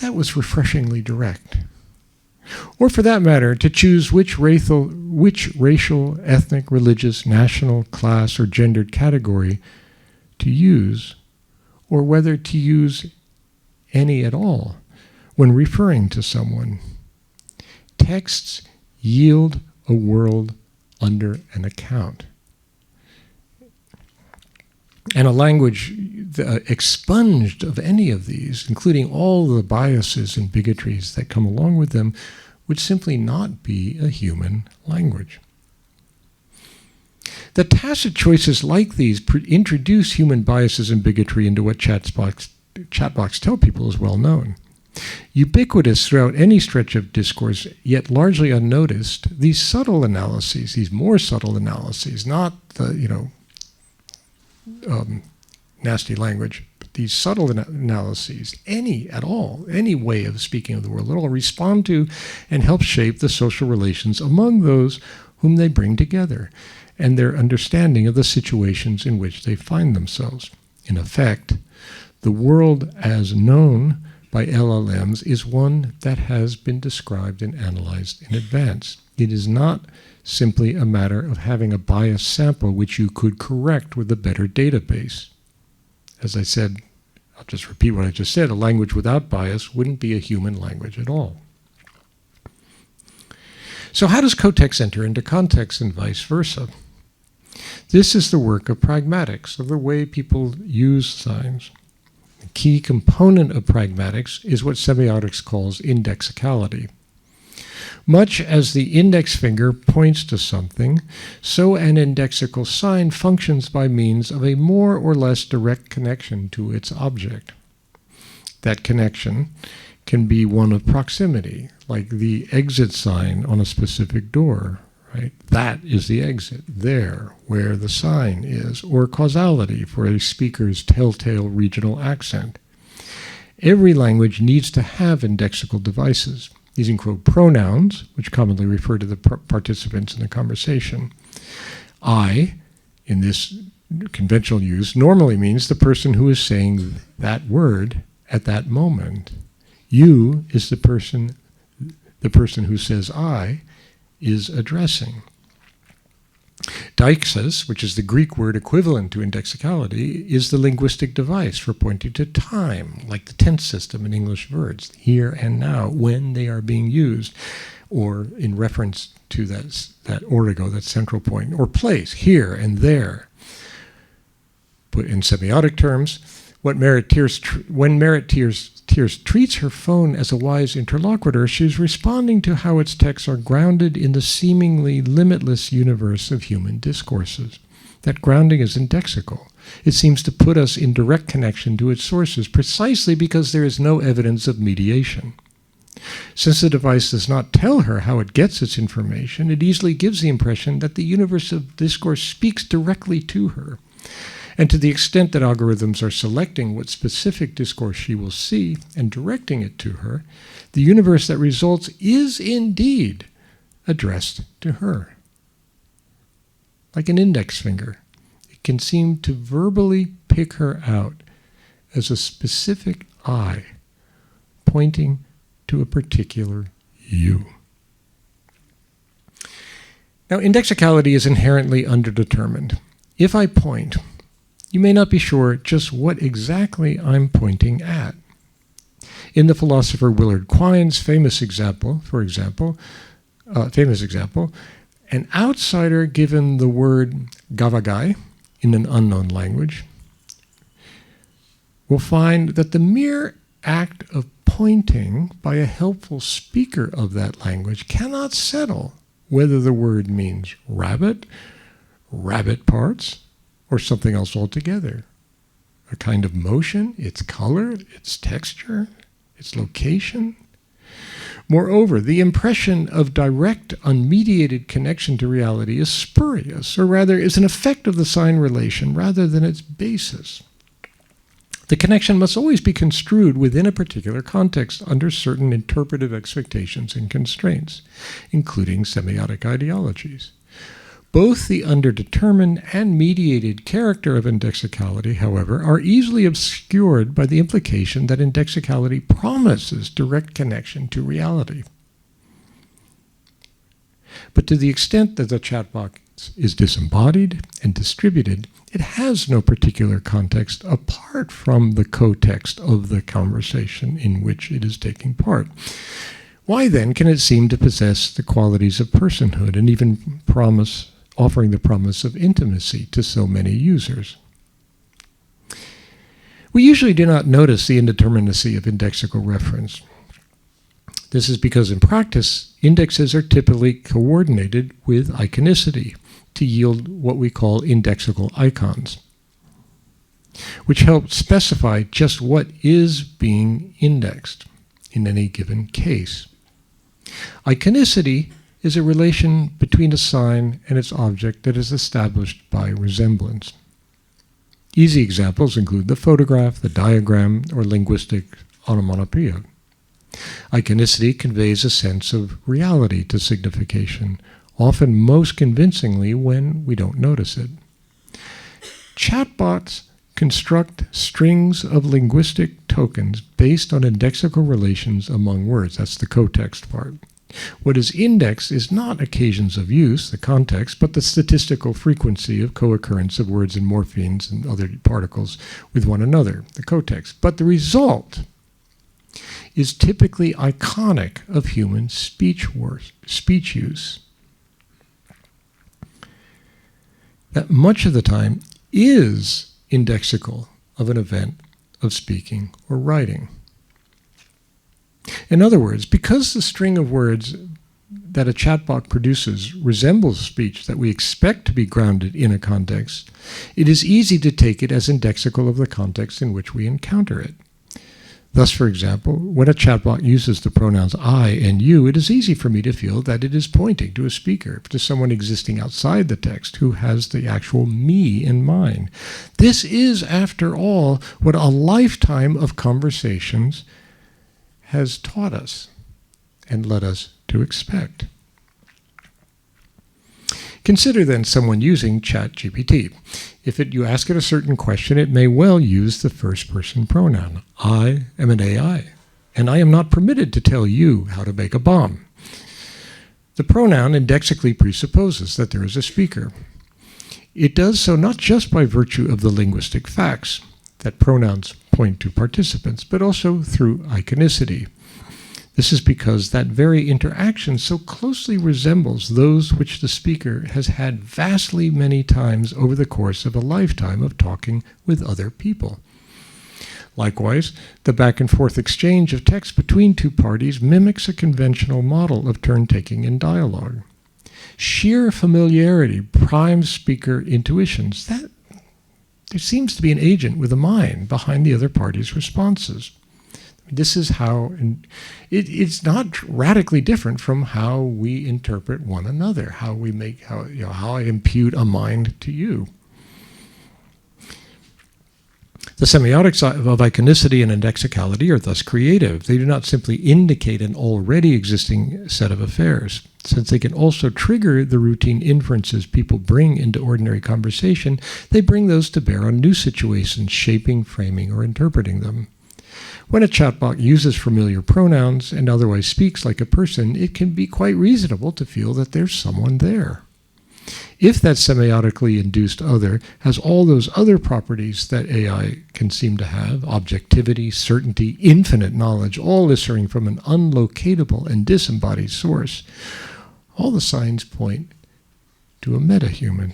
that was refreshingly direct. Or for that matter, to choose which racial, ethnic, religious, national, class, or gendered category to use, or whether to use any at all when referring to someone. Texts yield a world under an account. And a language expunged of any of these, including all the biases and bigotries that come along with them, would simply not be a human language. The tacit choices like these introduce human biases and bigotry into what chatbots tell people is well known. Ubiquitous throughout any stretch of discourse, yet largely unnoticed, these subtle analyses, these more subtle analyses, not the, nasty language, but these subtle analyses, any way of speaking of the world at all, respond to and help shape the social relations among those whom they bring together, and their understanding of the situations in which they find themselves. In effect, the world as known by LLMs is one that has been described and analyzed in advance. It is not simply a matter of having a biased sample which you could correct with a better database. As I said, I'll just repeat what I just said, a language without bias wouldn't be a human language at all. So how does cotext enter into context and vice versa? This is the work of pragmatics, of the way people use signs. The key component of pragmatics is what semiotics calls indexicality. Much as the index finger points to something, so an indexical sign functions by means of a more or less direct connection to its object. That connection can be one of proximity, like the exit sign on a specific door, right? That is the exit, there, where the sign is, or causality for a speaker's telltale regional accent. Every language needs to have indexical devices. These include pronouns, which commonly refer to the participants in the conversation. I, in this conventional use, normally means the person who is saying that word at that moment. You is the person who says I is addressing. Deixis, which is the Greek word equivalent to indexicality, is the linguistic device for pointing to time, like the tense system in English verbs, here and now, when they are being used, or in reference to that origo, that central point, or place, here and there. Put in semiotic terms, when Merit Tears treats her phone as a wise interlocutor, she's responding to how its texts are grounded in the seemingly limitless universe of human discourses. That grounding is indexical. It seems to put us in direct connection to its sources, precisely because there is no evidence of mediation. Since the device does not tell her how it gets its information, it easily gives the impression that the universe of discourse speaks directly to her. And to the extent that algorithms are selecting what specific discourse she will see and directing it to her, the universe that results is indeed addressed to her. Like an index finger, it can seem to verbally pick her out as a specific I, pointing to a particular you. Now, indexicality is inherently underdetermined. If I point, you may not be sure just what exactly I'm pointing at. In the philosopher Willard Quine's famous example, an outsider given the word gavagai in an unknown language will find that the mere act of pointing by a helpful speaker of that language cannot settle whether the word means rabbit, rabbit parts, or something else altogether. A kind of motion, its color, its texture, its location. Moreover, the impression of direct, unmediated connection to reality is spurious, or rather is an effect of the sign relation rather than its basis. The connection must always be construed within a particular context under certain interpretive expectations and constraints, including semiotic ideologies. Both the underdetermined and mediated character of indexicality, however, are easily obscured by the implication that indexicality promises direct connection to reality. But to the extent that the chatbot is disembodied and distributed, it has no particular context apart from the co-text of the conversation in which it is taking part. Why then can it seem to possess the qualities of personhood and even offering the promise of intimacy to so many users? We usually do not notice the indeterminacy of indexical reference. This is because in practice, indexes are typically coordinated with iconicity to yield what we call indexical icons, which help specify just what is being indexed in any given case. Iconicity is a relation between a sign and its object that is established by resemblance. Easy examples include the photograph, the diagram, or linguistic onomatopoeia. Iconicity conveys a sense of reality to signification, often most convincingly when we don't notice it. Chatbots construct strings of linguistic tokens based on indexical relations among words. That's the co-text part. What is indexed is not occasions of use, the context, but the statistical frequency of co-occurrence of words and morphemes and other particles with one another, the co-text. But the result is typically iconic of human speech use. That much of the time is indexical of an event of speaking or writing. In other words, because the string of words that a chatbot produces resembles speech that we expect to be grounded in a context, it is easy to take it as indexical of the context in which we encounter it. Thus, for example, when a chatbot uses the pronouns I and you, it is easy for me to feel that it is pointing to a speaker, to someone existing outside the text who has the actual me in mind. This is, after all, what a lifetime of conversations has taught us and led us to expect. Consider then someone using ChatGPT. If you ask it a certain question, it may well use the first-person pronoun. I am an AI, and I am not permitted to tell you how to make a bomb. The pronoun indexically presupposes that there is a speaker. It does so not just by virtue of the linguistic facts that pronouns point to participants, but also through iconicity. This is because that very interaction so closely resembles those which the speaker has had vastly many times over the course of a lifetime of talking with other people. Likewise, the back and forth exchange of text between two parties mimics a conventional model of turn-taking in dialogue. Sheer familiarity primes speaker intuitions that there seems to be an agent with a mind behind the other party's responses. This is how, it's not radically different from how we interpret one another, how I impute a mind to you. The semiotics of iconicity and indexicality are thus creative. They do not simply indicate an already existing set of affairs. Since they can also trigger the routine inferences people bring into ordinary conversation, they bring those to bear on new situations, shaping, framing, or interpreting them. When a chatbot uses familiar pronouns and otherwise speaks like a person, it can be quite reasonable to feel that there's someone there. If that semiotically induced other has all those other properties that AI can seem to have, objectivity, certainty, infinite knowledge, all issuing from an unlocatable and disembodied source, all the signs point to a metahuman.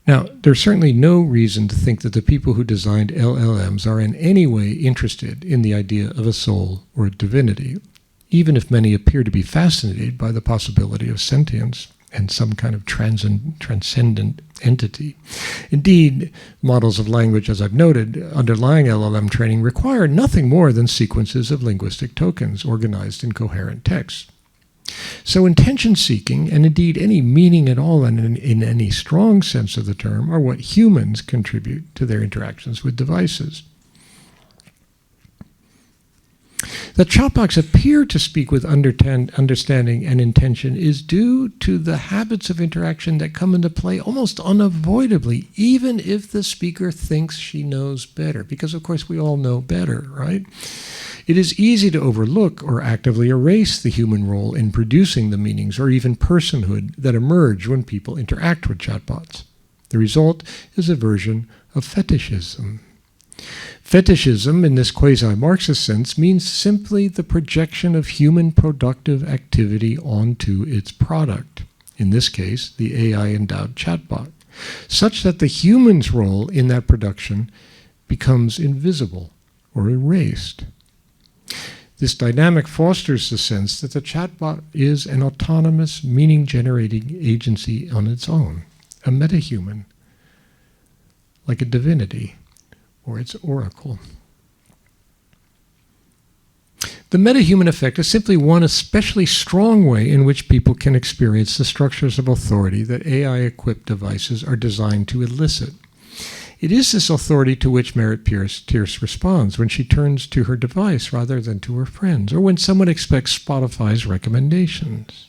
Now, there's certainly no reason to think that the people who designed LLMs are in any way interested in the idea of a soul or a divinity, even if many appear to be fascinated by the possibility of sentience and some kind of transcendent entity. Indeed, models of language, as I've noted, underlying LLM training require nothing more than sequences of linguistic tokens organized in coherent text. So intention seeking, and indeed any meaning at all in any strong sense of the term, are what humans contribute to their interactions with devices. That chatbots appear to speak with understanding and intention is due to the habits of interaction that come into play almost unavoidably, even if the speaker thinks she knows better, because of course we all know better, right? It is easy to overlook or actively erase the human role in producing the meanings or even personhood that emerge when people interact with chatbots. The result is a version of fetishism. Fetishism, in this quasi-Marxist sense, means simply the projection of human productive activity onto its product, in this case, the AI-endowed chatbot, such that the human's role in that production becomes invisible or erased. This dynamic fosters the sense that the chatbot is an autonomous, meaning-generating agency on its own, a metahuman, like a divinity or its oracle. The metahuman effect is simply one especially strong way in which people can experience the structures of authority that AI-equipped devices are designed to elicit. It is this authority to which Merit Pierce responds when she turns to her device rather than to her friends, or when someone expects Spotify's recommendations,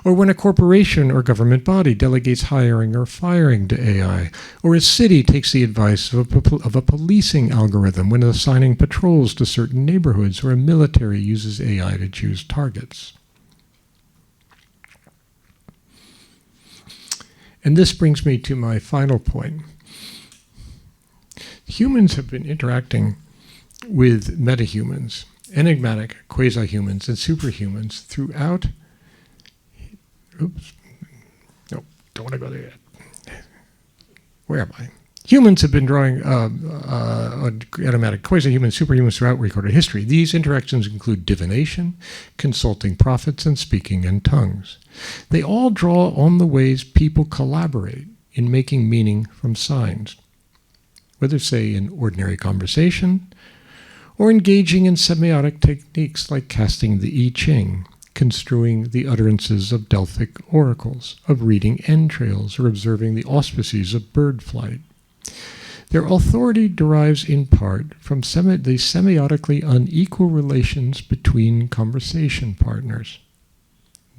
or when a corporation or government body delegates hiring or firing to AI, or a city takes the advice of a policing algorithm when assigning patrols to certain neighborhoods, or a military uses AI to choose targets. And this brings me to my final point. Humans have been interacting with metahumans, enigmatic quasi-humans, and superhumans throughout. Oops. No, don't want to go there yet. Where am I? Humans have been drawing enigmatic quasi-humans, superhumans throughout recorded history. These interactions include divination, consulting prophets, and speaking in tongues. They all draw on the ways people collaborate in making meaning from signs, whether, say, in ordinary conversation, or engaging in semiotic techniques like casting the I Ching, construing the utterances of Delphic oracles, of reading entrails, or observing the auspices of bird flight. Their authority derives in part from the semiotically unequal relations between conversation partners.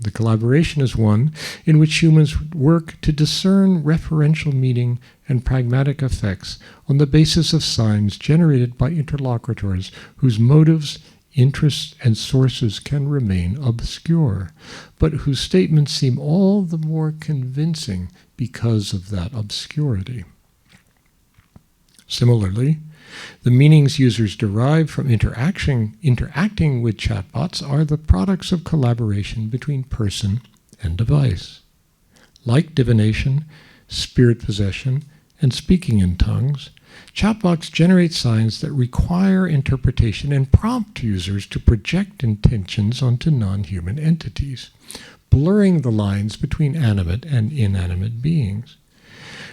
The collaboration is one in which humans work to discern referential meaning and pragmatic effects on the basis of signs generated by interlocutors whose motives, interests, and sources can remain obscure, but whose statements seem all the more convincing because of that obscurity. Similarly, the meanings users derive from interacting with chatbots are the products of collaboration between person and device. Like divination, spirit possession, and speaking in tongues, chatbots generate signs that require interpretation and prompt users to project intentions onto non-human entities, blurring the lines between animate and inanimate beings.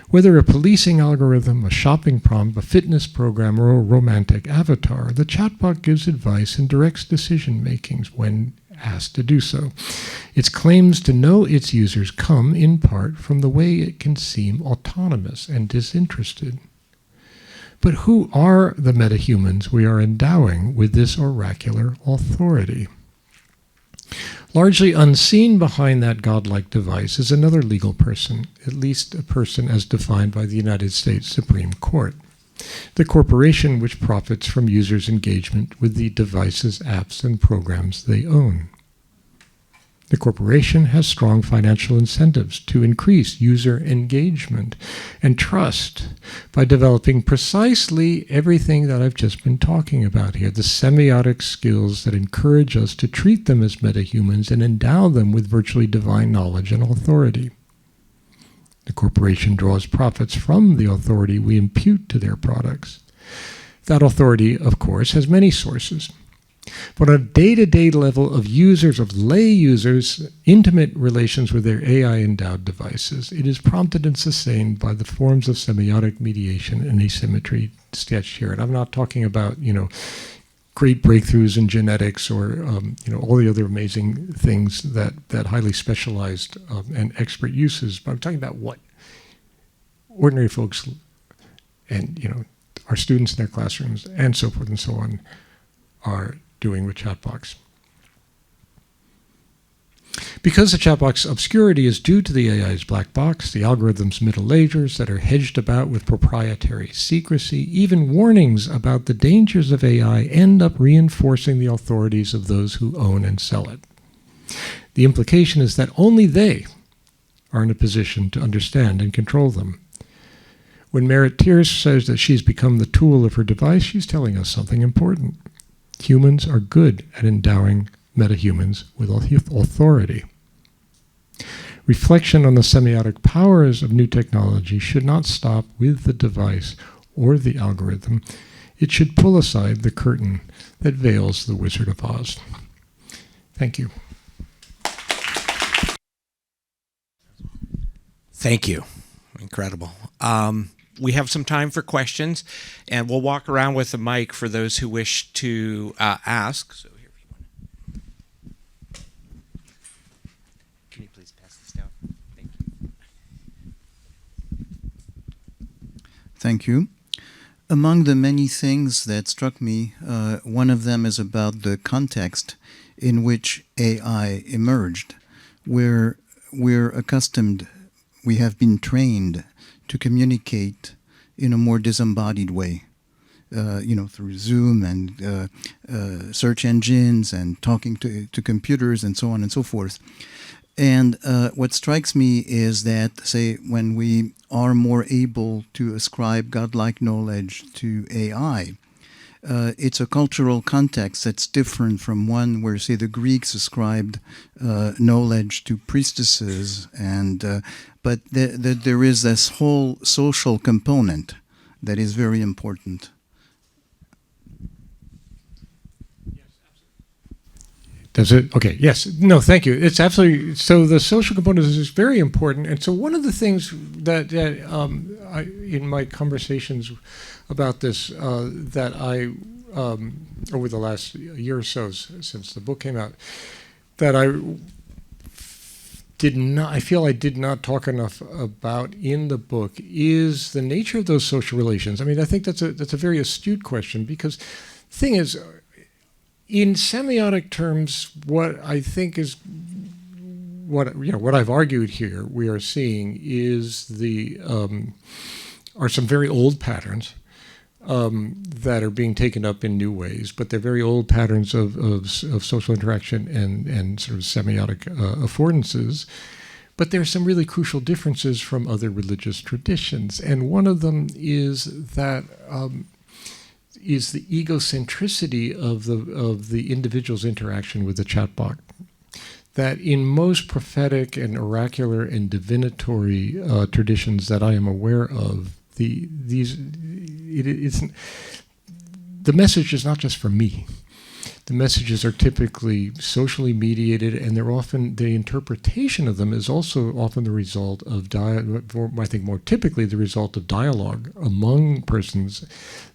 Whether a policing algorithm, a shopping prompt, a fitness program, or a romantic avatar, the chatbot gives advice and directs decision-making when asked to do so. Its claims to know its users come, in part, from the way it can seem autonomous and disinterested. But who are the metahumans we are endowing with this oracular authority? Largely unseen behind that godlike device is another legal person, at least a person as defined by the United States Supreme Court, the corporation which profits from users' engagement with the devices, apps, and programs they own. The corporation has strong financial incentives to increase user engagement and trust by developing precisely everything that I've just been talking about here, the semiotic skills that encourage us to treat them as metahumans and endow them with virtually divine knowledge and authority. The corporation draws profits from the authority we impute to their products. That authority, of course, has many sources. But on a day-to-day level of users, of lay users' intimate relations with their AI-endowed devices, it is prompted and sustained by the forms of semiotic mediation and asymmetry sketched here. And I'm not talking about, great breakthroughs in genetics or all the other amazing things that highly specialized and expert uses. But I'm talking about what ordinary folks and our students in their classrooms and so forth and so on are doing with chatbots. Because the chatbot's obscurity is due to the AI's black box, the algorithm's middle layers that are hedged about with proprietary secrecy, even warnings about the dangers of AI end up reinforcing the authorities of those who own and sell it. The implication is that only they are in a position to understand and control them. When Merit Tierce says that she's become the tool of her device, she's telling us something important. Humans are good at endowing metahumans with authority. Reflection on the semiotic powers of new technology should not stop with the device or the algorithm. It should pull aside the curtain that veils the Wizard of Oz. Thank you. Thank you. Incredible. We have some time for questions, and we'll walk around with a mic for those who wish to ask. So here, if you want. Can you please pass this down? Thank you. Thank you. Among the many things that struck me, one of them is about the context in which AI emerged, where we're accustomed, we have been trained to communicate in a more disembodied way, through Zoom and search engines and talking to computers and so on and so forth. And what strikes me is that, say, when we are more able to ascribe godlike knowledge to AI, it's a cultural context that's different from one where, say, the Greeks ascribed knowledge to priestesses, but there is this whole social component that is very important. Does it? Okay, yes. No, thank you. It's absolutely, so the social component is very important. And so one of the things that I, in my conversations about this, that I, over the last year or so since the book came out, that I feel I did not talk enough about in the book is the nature of those social relations. I mean, I think that's a very astute question, because the thing is, in semiotic terms, what I think is what I've argued here, we are seeing is are some very old patterns that are being taken up in new ways, but they're very old patterns of social interaction and sort of semiotic affordances. But there are some really crucial differences from other religious traditions, and one of them is that is the egocentricity of the individual's interaction with the chatbot. That in most prophetic and oracular and divinatory traditions that I am aware of, the message is not just for me. The messages are typically socially mediated, and they're often, the interpretation of them is also often the result of, I think more typically the result of dialogue among persons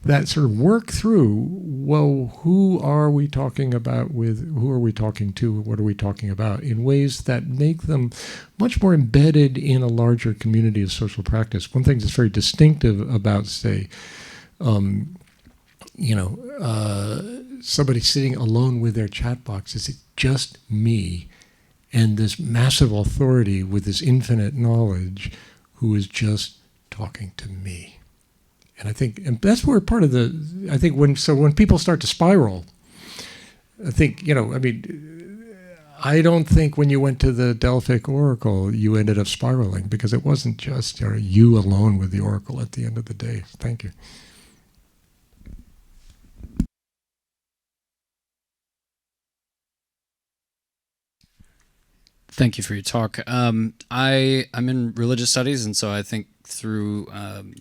that sort of work through, well, who are we talking about with, who are we talking to, what are we talking about, in ways that make them much more embedded in a larger community of social practice. One thing that's very distinctive about, say, somebody sitting alone with their chat box, is it just me and this massive authority with this infinite knowledge who is just talking to me. And I think, and that's where part of the, I think when people start to spiral, I think, I don't think when you went to the Delphic Oracle, you ended up spiraling, because it wasn't just you alone with the Oracle at the end of the day. Thank you. Thank you for your talk. I'm in religious studies, and so I think through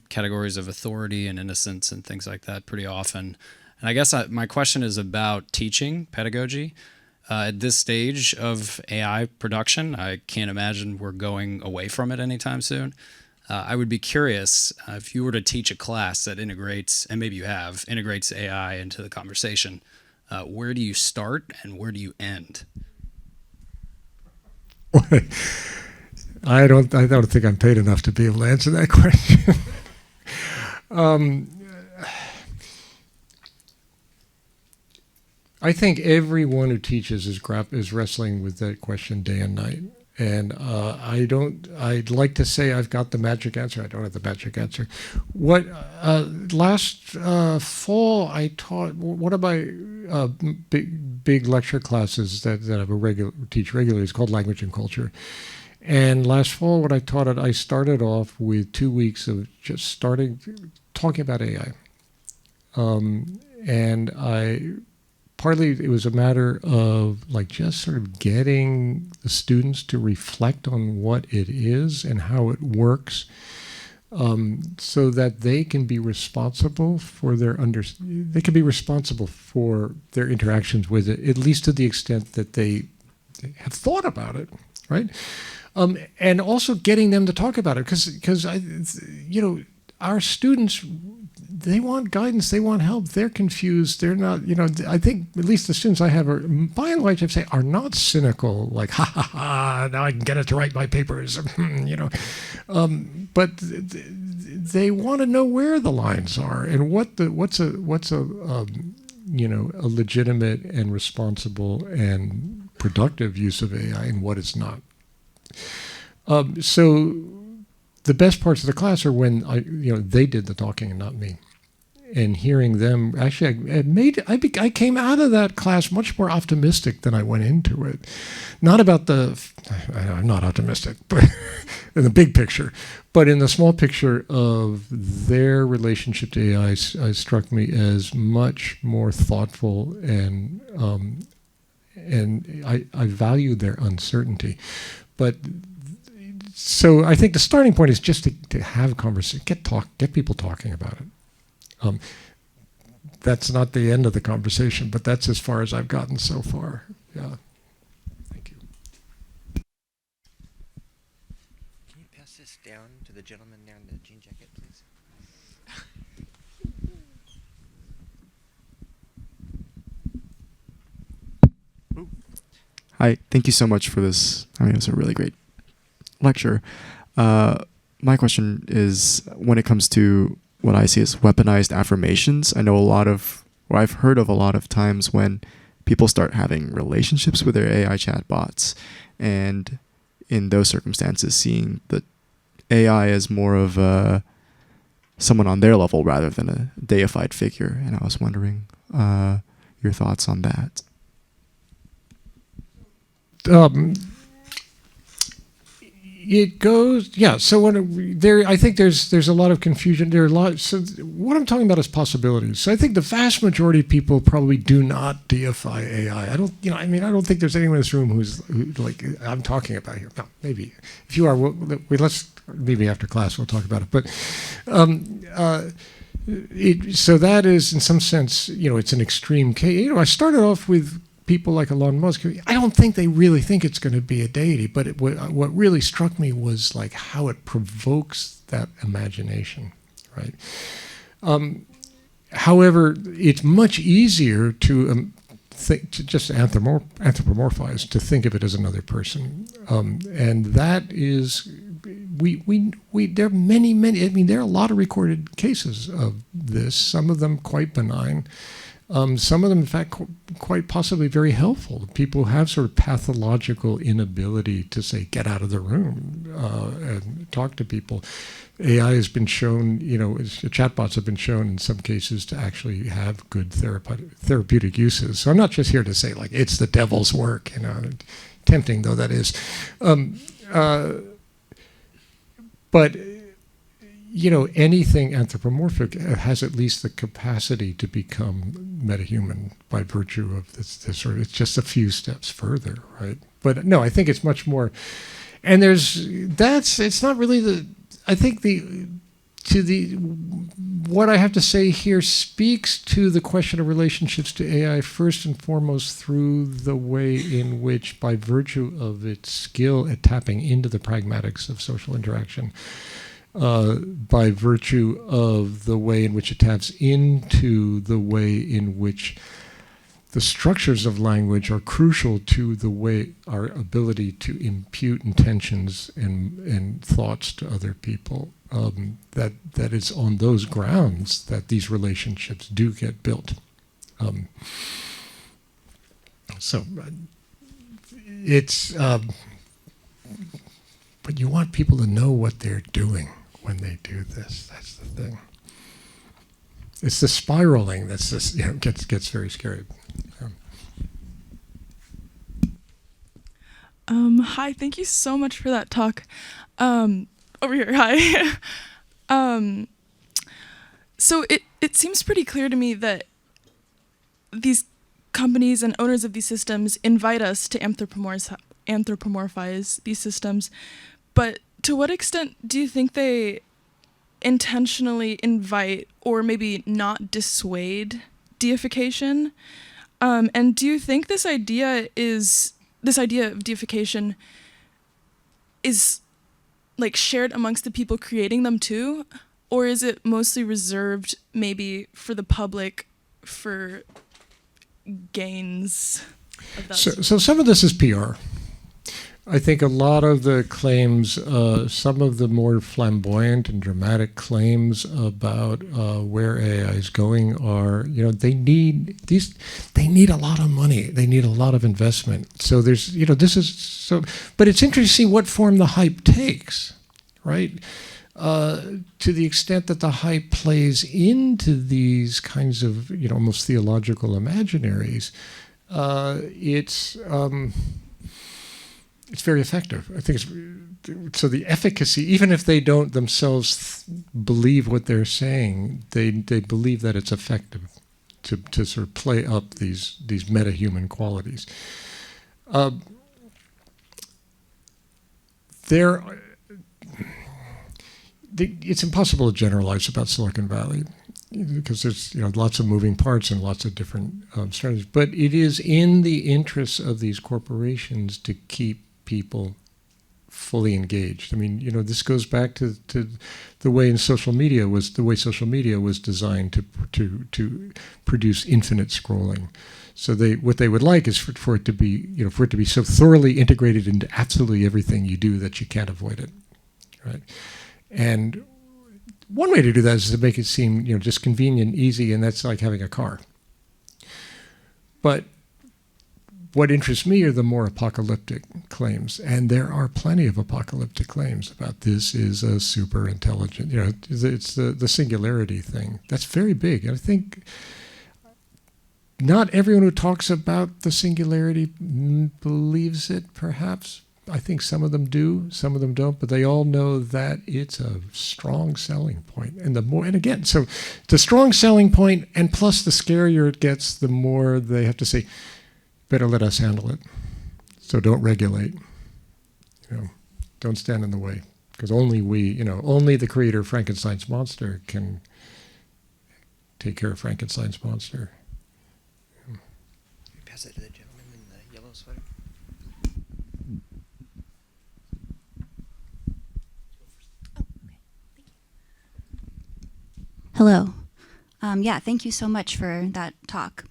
categories of authority and innocence and things like that pretty often. And I guess my question is about teaching, pedagogy. At this stage of AI production, I can't imagine we're going away from it anytime soon. I would be curious if you were to teach a class that integrates, and maybe you have, integrates AI into the conversation. where do you start and where do you end? I don't think I'm paid enough to be able to answer that question. I think everyone who teaches is wrestling with that question day and night. And I'd like to say I've got the magic answer. I don't have the magic answer. Last fall I taught one of my big lecture classes that I teach regularly is called Language and Culture. And last fall, what I taught I started off with 2 weeks of just talking about AI. And partly it was a matter of just sort of getting the students to reflect on what it is and how it works, so that they can be responsible for their interactions with it, at least to the extent that they have thought about it, right? And also getting them to talk about it, because our students, they want guidance, they want help, they're confused, they're not, I think at least the students I have are, by and large, I'd say, are not cynical, like, ha ha ha, now I can get it to write my papers, but they want to know where the lines are and what's a legitimate and responsible and productive use of AI and what it's not. So the best parts of the class are when they did the talking and not me, and hearing them. Actually, I came out of that class much more optimistic than I went into it. Not about I'm not optimistic, but in the big picture, but in the small picture of their relationship to AI, struck me as much more thoughtful, and I value their uncertainty, but. So I think the starting point is just to have a conversation, get people talking about it. That's not the end of the conversation, but that's as far as I've gotten so far. Yeah. Thank you. Can you pass this down to the gentleman there in the jean jacket, please? Hi, thank you so much for this. I mean, it was a really great lecture. My question is, when it comes to what I see as weaponized affirmations, I've heard of a lot of times when people start having relationships with their AI chatbots, and in those circumstances, seeing the AI as more of someone on their level rather than a deified figure. And I was wondering your thoughts on that. It goes, yeah. So I think there's a lot of confusion. So what I'm talking about is possibilities. So I think the vast majority of people probably do not deify AI. I don't think there's anyone in this room who's like I'm talking about here. No, maybe if you are, let's maybe after class we'll talk about it. But so that is in some sense, it's an extreme case. I started off with people like Elon Musk. I don't think they really think it's going to be a deity, but what really struck me was like how it provokes that imagination, right? However, it's much easier to just anthropomorphize, to think of it as another person, and that is there are many. I mean, there are a lot of recorded cases of this. Some of them quite benign. Some of them, in fact, quite possibly very helpful. People have sort of pathological inability to say, get out of the room and talk to people. AI has been shown, chatbots have been shown in some cases to actually have good therapeutic uses. So I'm not just here to say, like, it's the devil's work, tempting though that is. But anything anthropomorphic has at least the capacity to become metahuman by virtue of this sort of, it's just a few steps further, right? But no, I think it's much more, and it's not really what I have to say here speaks to the question of relationships to AI first and foremost through the way in which, by virtue of its skill at tapping into the pragmatics of social interaction, by virtue of the way in which it taps into the way in which the structures of language are crucial to the way our ability to impute intentions and thoughts to other people. That it's on those grounds that these relationships do get built. It's but you want people to know what they're doing when they do this. That's the thing. It's the spiraling that's just, gets very scary. Hi, thank you so much for that talk. Over here, hi. So it seems pretty clear to me that these companies and owners of these systems invite us to anthropomorphize these systems, but to what extent do you think they intentionally invite or maybe not dissuade deification? And do you think this idea of deification is like shared amongst the people creating them too? Or is it mostly reserved maybe for the public for gains of that? So some of this is PR. I think a lot of the claims, some of the more flamboyant and dramatic claims about where AI is going are, they need a lot of money. They need a lot of investment. So there's, but it's interesting to see what form the hype takes, right? To the extent that the hype plays into these kinds of, almost theological imaginaries, it's very effective. I think so the efficacy, even if they don't themselves believe what they're saying, they believe that it's effective to sort of play up these metahuman qualities. It's impossible to generalize about Silicon Valley because there's lots of moving parts and lots of different strategies. But it is in the interests of these corporations to keep people fully engaged. I mean, this goes back to the way social media was designed to produce infinite scrolling. So what they would like is for it to be so thoroughly integrated into absolutely everything you do that you can't avoid it, right? And one way to do that is to make it seem just convenient, easy, and that's like having a car. But what interests me are the more apocalyptic claims, and there are plenty of apocalyptic claims about this is a super intelligent. It's the singularity thing. That's very big. I think not everyone who talks about the singularity believes it, perhaps. I think some of them do, some of them don't, but they all know that it's a strong selling point. And so the strong selling point, and plus the scarier it gets, the more they have to say, better let us handle it. So don't regulate. Don't stand in the way. Because only only the creator of Frankenstein's monster can take care of Frankenstein's monster. Pass it to the gentleman in the yellow sweater. Hello. Thank you so much for that talk.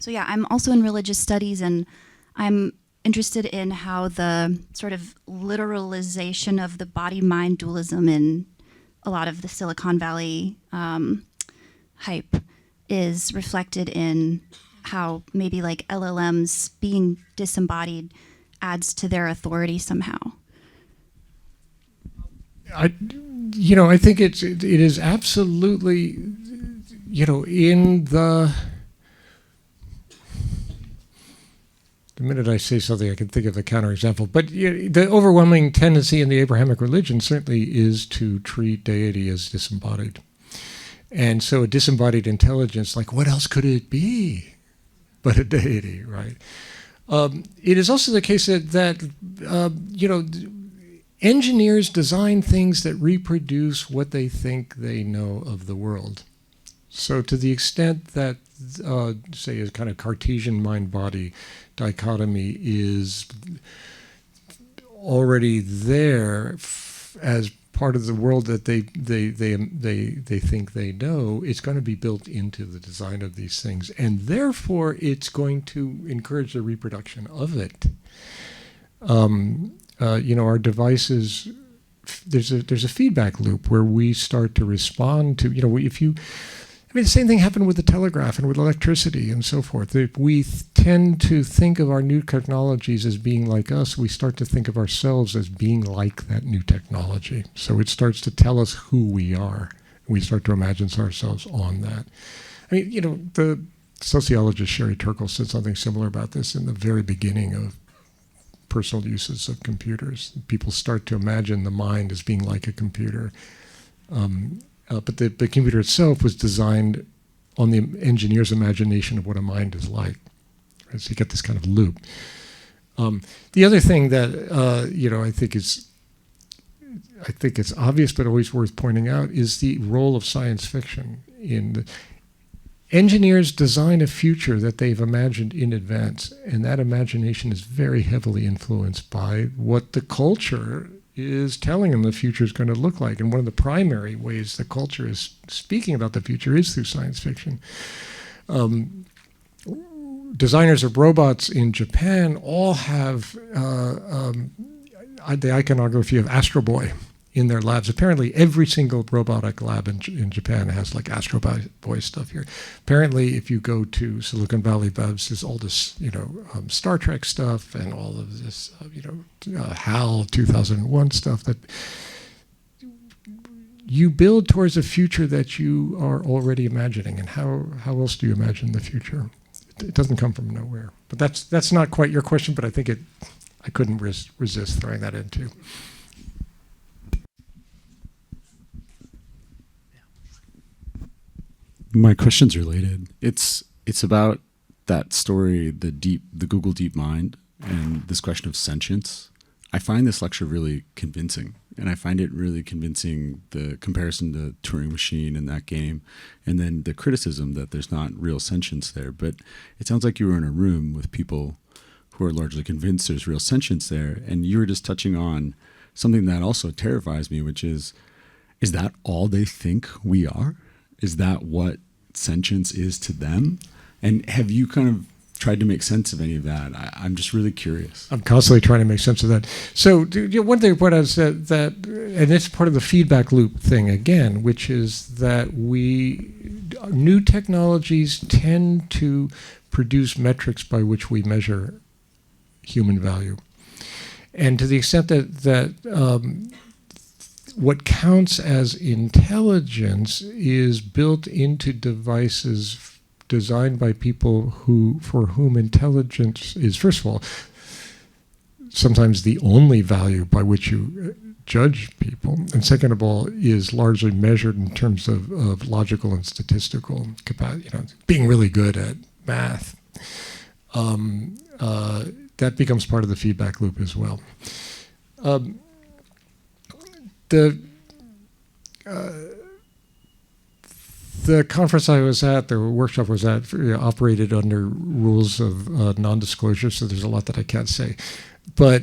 So I'm also in religious studies, and I'm interested in how the sort of literalization of the body-mind dualism in a lot of the Silicon Valley hype is reflected in how maybe like LLMs being disembodied adds to their authority somehow. I think it is absolutely, in the minute I say something, I can think of a counterexample. But the overwhelming tendency in the Abrahamic religion certainly is to treat deity as disembodied. And so a disembodied intelligence, like what else could it be but a deity, right? It is also the case that engineers design things that reproduce what they think they know of the world. So to the extent that, say, a kind of Cartesian mind-body dichotomy is already there as part of the world that they think they know, it's going to be built into the design of these things, and therefore it's going to encourage the reproduction of it. Our devices, there's a feedback loop where we start to respond to, the same thing happened with the telegraph and with electricity and so forth. If we tend to think of our new technologies as being like us, we start to think of ourselves as being like that new technology. So it starts to tell us who we are. We start to imagine ourselves on that. The sociologist Sherry Turkle said something similar about this in the very beginning of personal uses of computers. People start to imagine the mind as being like a computer. But the computer itself was designed on the engineer's imagination of what a mind is like. Right? So you get this kind of loop. The other thing that I think it's obvious but always worth pointing out is the role of science fiction. Engineers design a future that they've imagined in advance, and that imagination is very heavily influenced by what the culture is telling them the future is going to look like. And one of the primary ways the culture is speaking about the future is through science fiction. Designers of robots in Japan all have the iconography of Astro Boy in their labs. Apparently every single robotic lab in Japan has like Astro Boy stuff here. Apparently if you go to Silicon Valley labs, there's all this, Star Trek stuff and all of this, HAL 2001 stuff that you build towards a future that you are already imagining. And how else do you imagine the future? It doesn't come from nowhere. But that's not quite your question, but I think I couldn't resist throwing that in too. My question's related. It's about that story, the Google DeepMind, and this question of sentience. I find this lecture really convincing, and I find it really convincing, the comparison to Turing Machine and that game, and then the criticism that there's not real sentience there. But it sounds like you were in a room with people who are largely convinced there's real sentience there, and you were just touching on something that also terrifies me, which is that all they think we are? Is that what sentience is to them? And have you kind of tried to make sense of any of that? I'm just really curious. I'm constantly trying to make sense of that. So one thing what I said that, and it's part of the feedback loop thing again, which is that new technologies tend to produce metrics by which we measure human value. And to the extent that what counts as intelligence is built into devices designed by people for whom intelligence is, first of all, sometimes the only value by which you judge people, and second of all, is largely measured in terms of logical and statistical capacity. Being really good at math. That becomes part of the feedback loop as well. The conference I was at, the workshop I was at, operated under rules of non-disclosure, so there's a lot that I can't say. But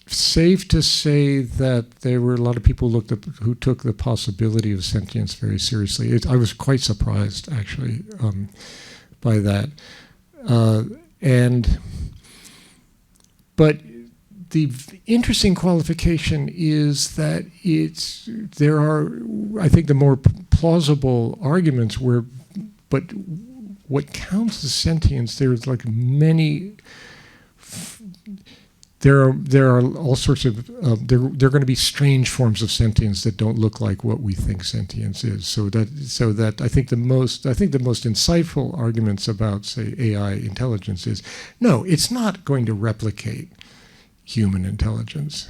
safe to say that there were a lot of people who took the possibility of sentience very seriously. I was quite surprised, actually, by that. But the interesting qualification is that there are, I think, the more plausible arguments but what counts as sentience, there's like many, there are all sorts of, there are going to be strange forms of sentience that don't look like what we think sentience is. So that I think the most insightful arguments about, say, AI intelligence is, no, it's not going to replicate human intelligence.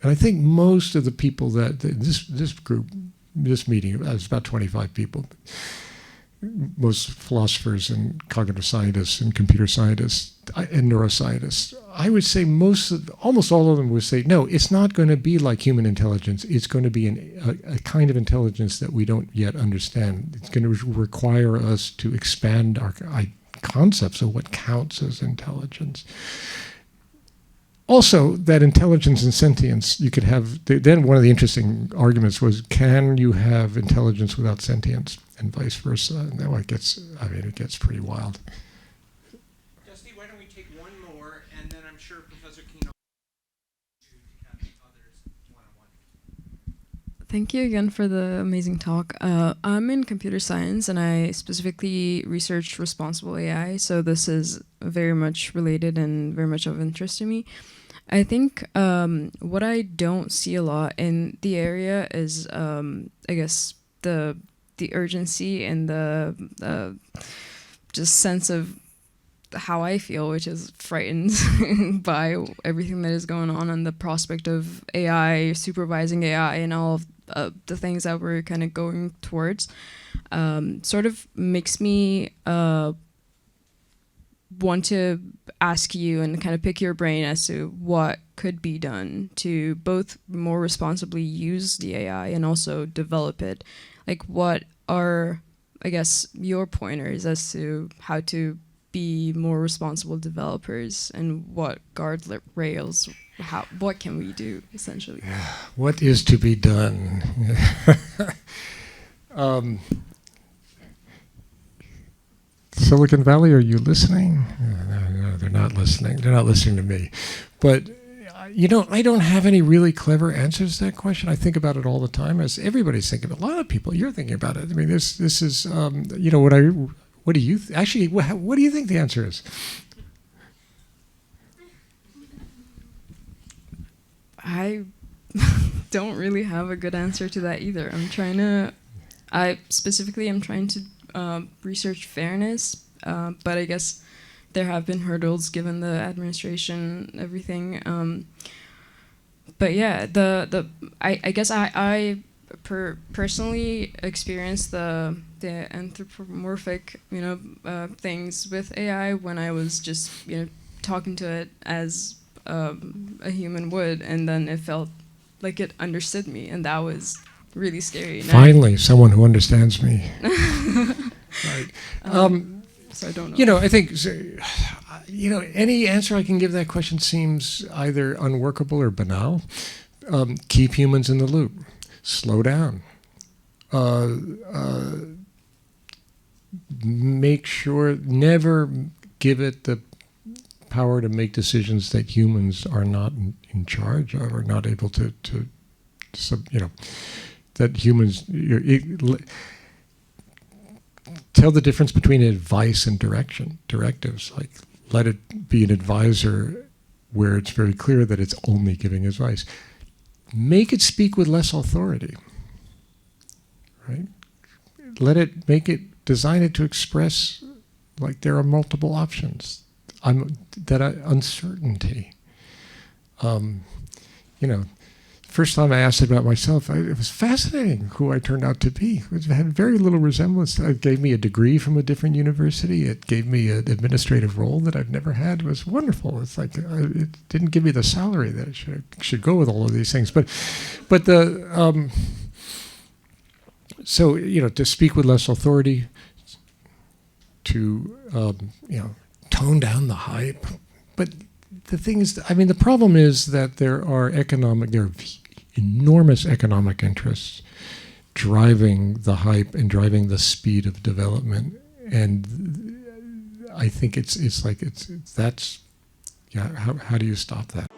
And I think most of the people this meeting, it was about 25 people, most philosophers and cognitive scientists and computer scientists and neuroscientists, I would say almost all of them would say, no, it's not going to be like human intelligence. It's going to be a kind of intelligence that we don't yet understand. It's going to require us to expand our concepts of what counts as intelligence. Also, that intelligence and sentience, you could have, then one of the interesting arguments was, can you have intelligence without sentience, and vice versa? And that one gets, I mean, it gets pretty wild. Dusty, why don't we take one more, and then I'm sure Professor Keane will catch others one-on-one. Thank you again for the amazing talk. I'm in computer science, and I specifically research responsible AI, so this is very much related and very much of interest to me. I think what I don't see a lot in the area is, I guess, the urgency and the just sense of how I feel, which is frightened by everything that is going on and the prospect of AI, supervising AI, and all of the things that we're kind of going towards. Sort of makes me want to ask you and kind of pick your brain as to what could be done to both more responsibly use the AI and also develop it. Like, what are, I guess, your pointers as to how to be more responsible developers, and what guardrails, what can we do, essentially? What is to be done? Silicon Valley, are you listening? No, they're not listening. They're not listening to me. But, you know, I don't have any really clever answers to that question. I think about it all the time, as everybody's thinking about it. A lot of people, you're thinking about it. I mean, this is, you know, what do you, actually, what do you think the answer is? I don't really have a good answer to that either. I'm trying to research fairness, but I guess there have been hurdles given the administration, everything. But yeah, I guess I personally experienced the anthropomorphic, things with AI when I was just, talking to it as a human would, and then it felt like it understood me, and that was really scary. Finally, someone who understands me. Right. So I don't know. I think, any answer I can give that question seems either unworkable or banal. Keep humans in the loop. Slow down. Make sure, never give it the power to make decisions that humans are not in charge of, or not able to that humans, tell the difference between advice and directives. Like, let it be an advisor where it's very clear that it's only giving advice. Make it speak with less authority, right? Design it to express, like, there are multiple options. Uncertainty. First time I asked it about myself, it was fascinating who I turned out to be. It had very little resemblance. It gave me a degree from a different university. It gave me an administrative role that I've never had. It was wonderful. It's like, it didn't give me the salary that it should go with all of these things. But to speak with less authority, to tone down the hype. But the thing is, the problem is that there are enormous economic interests driving the hype and driving the speed of development, and I think how do you stop that?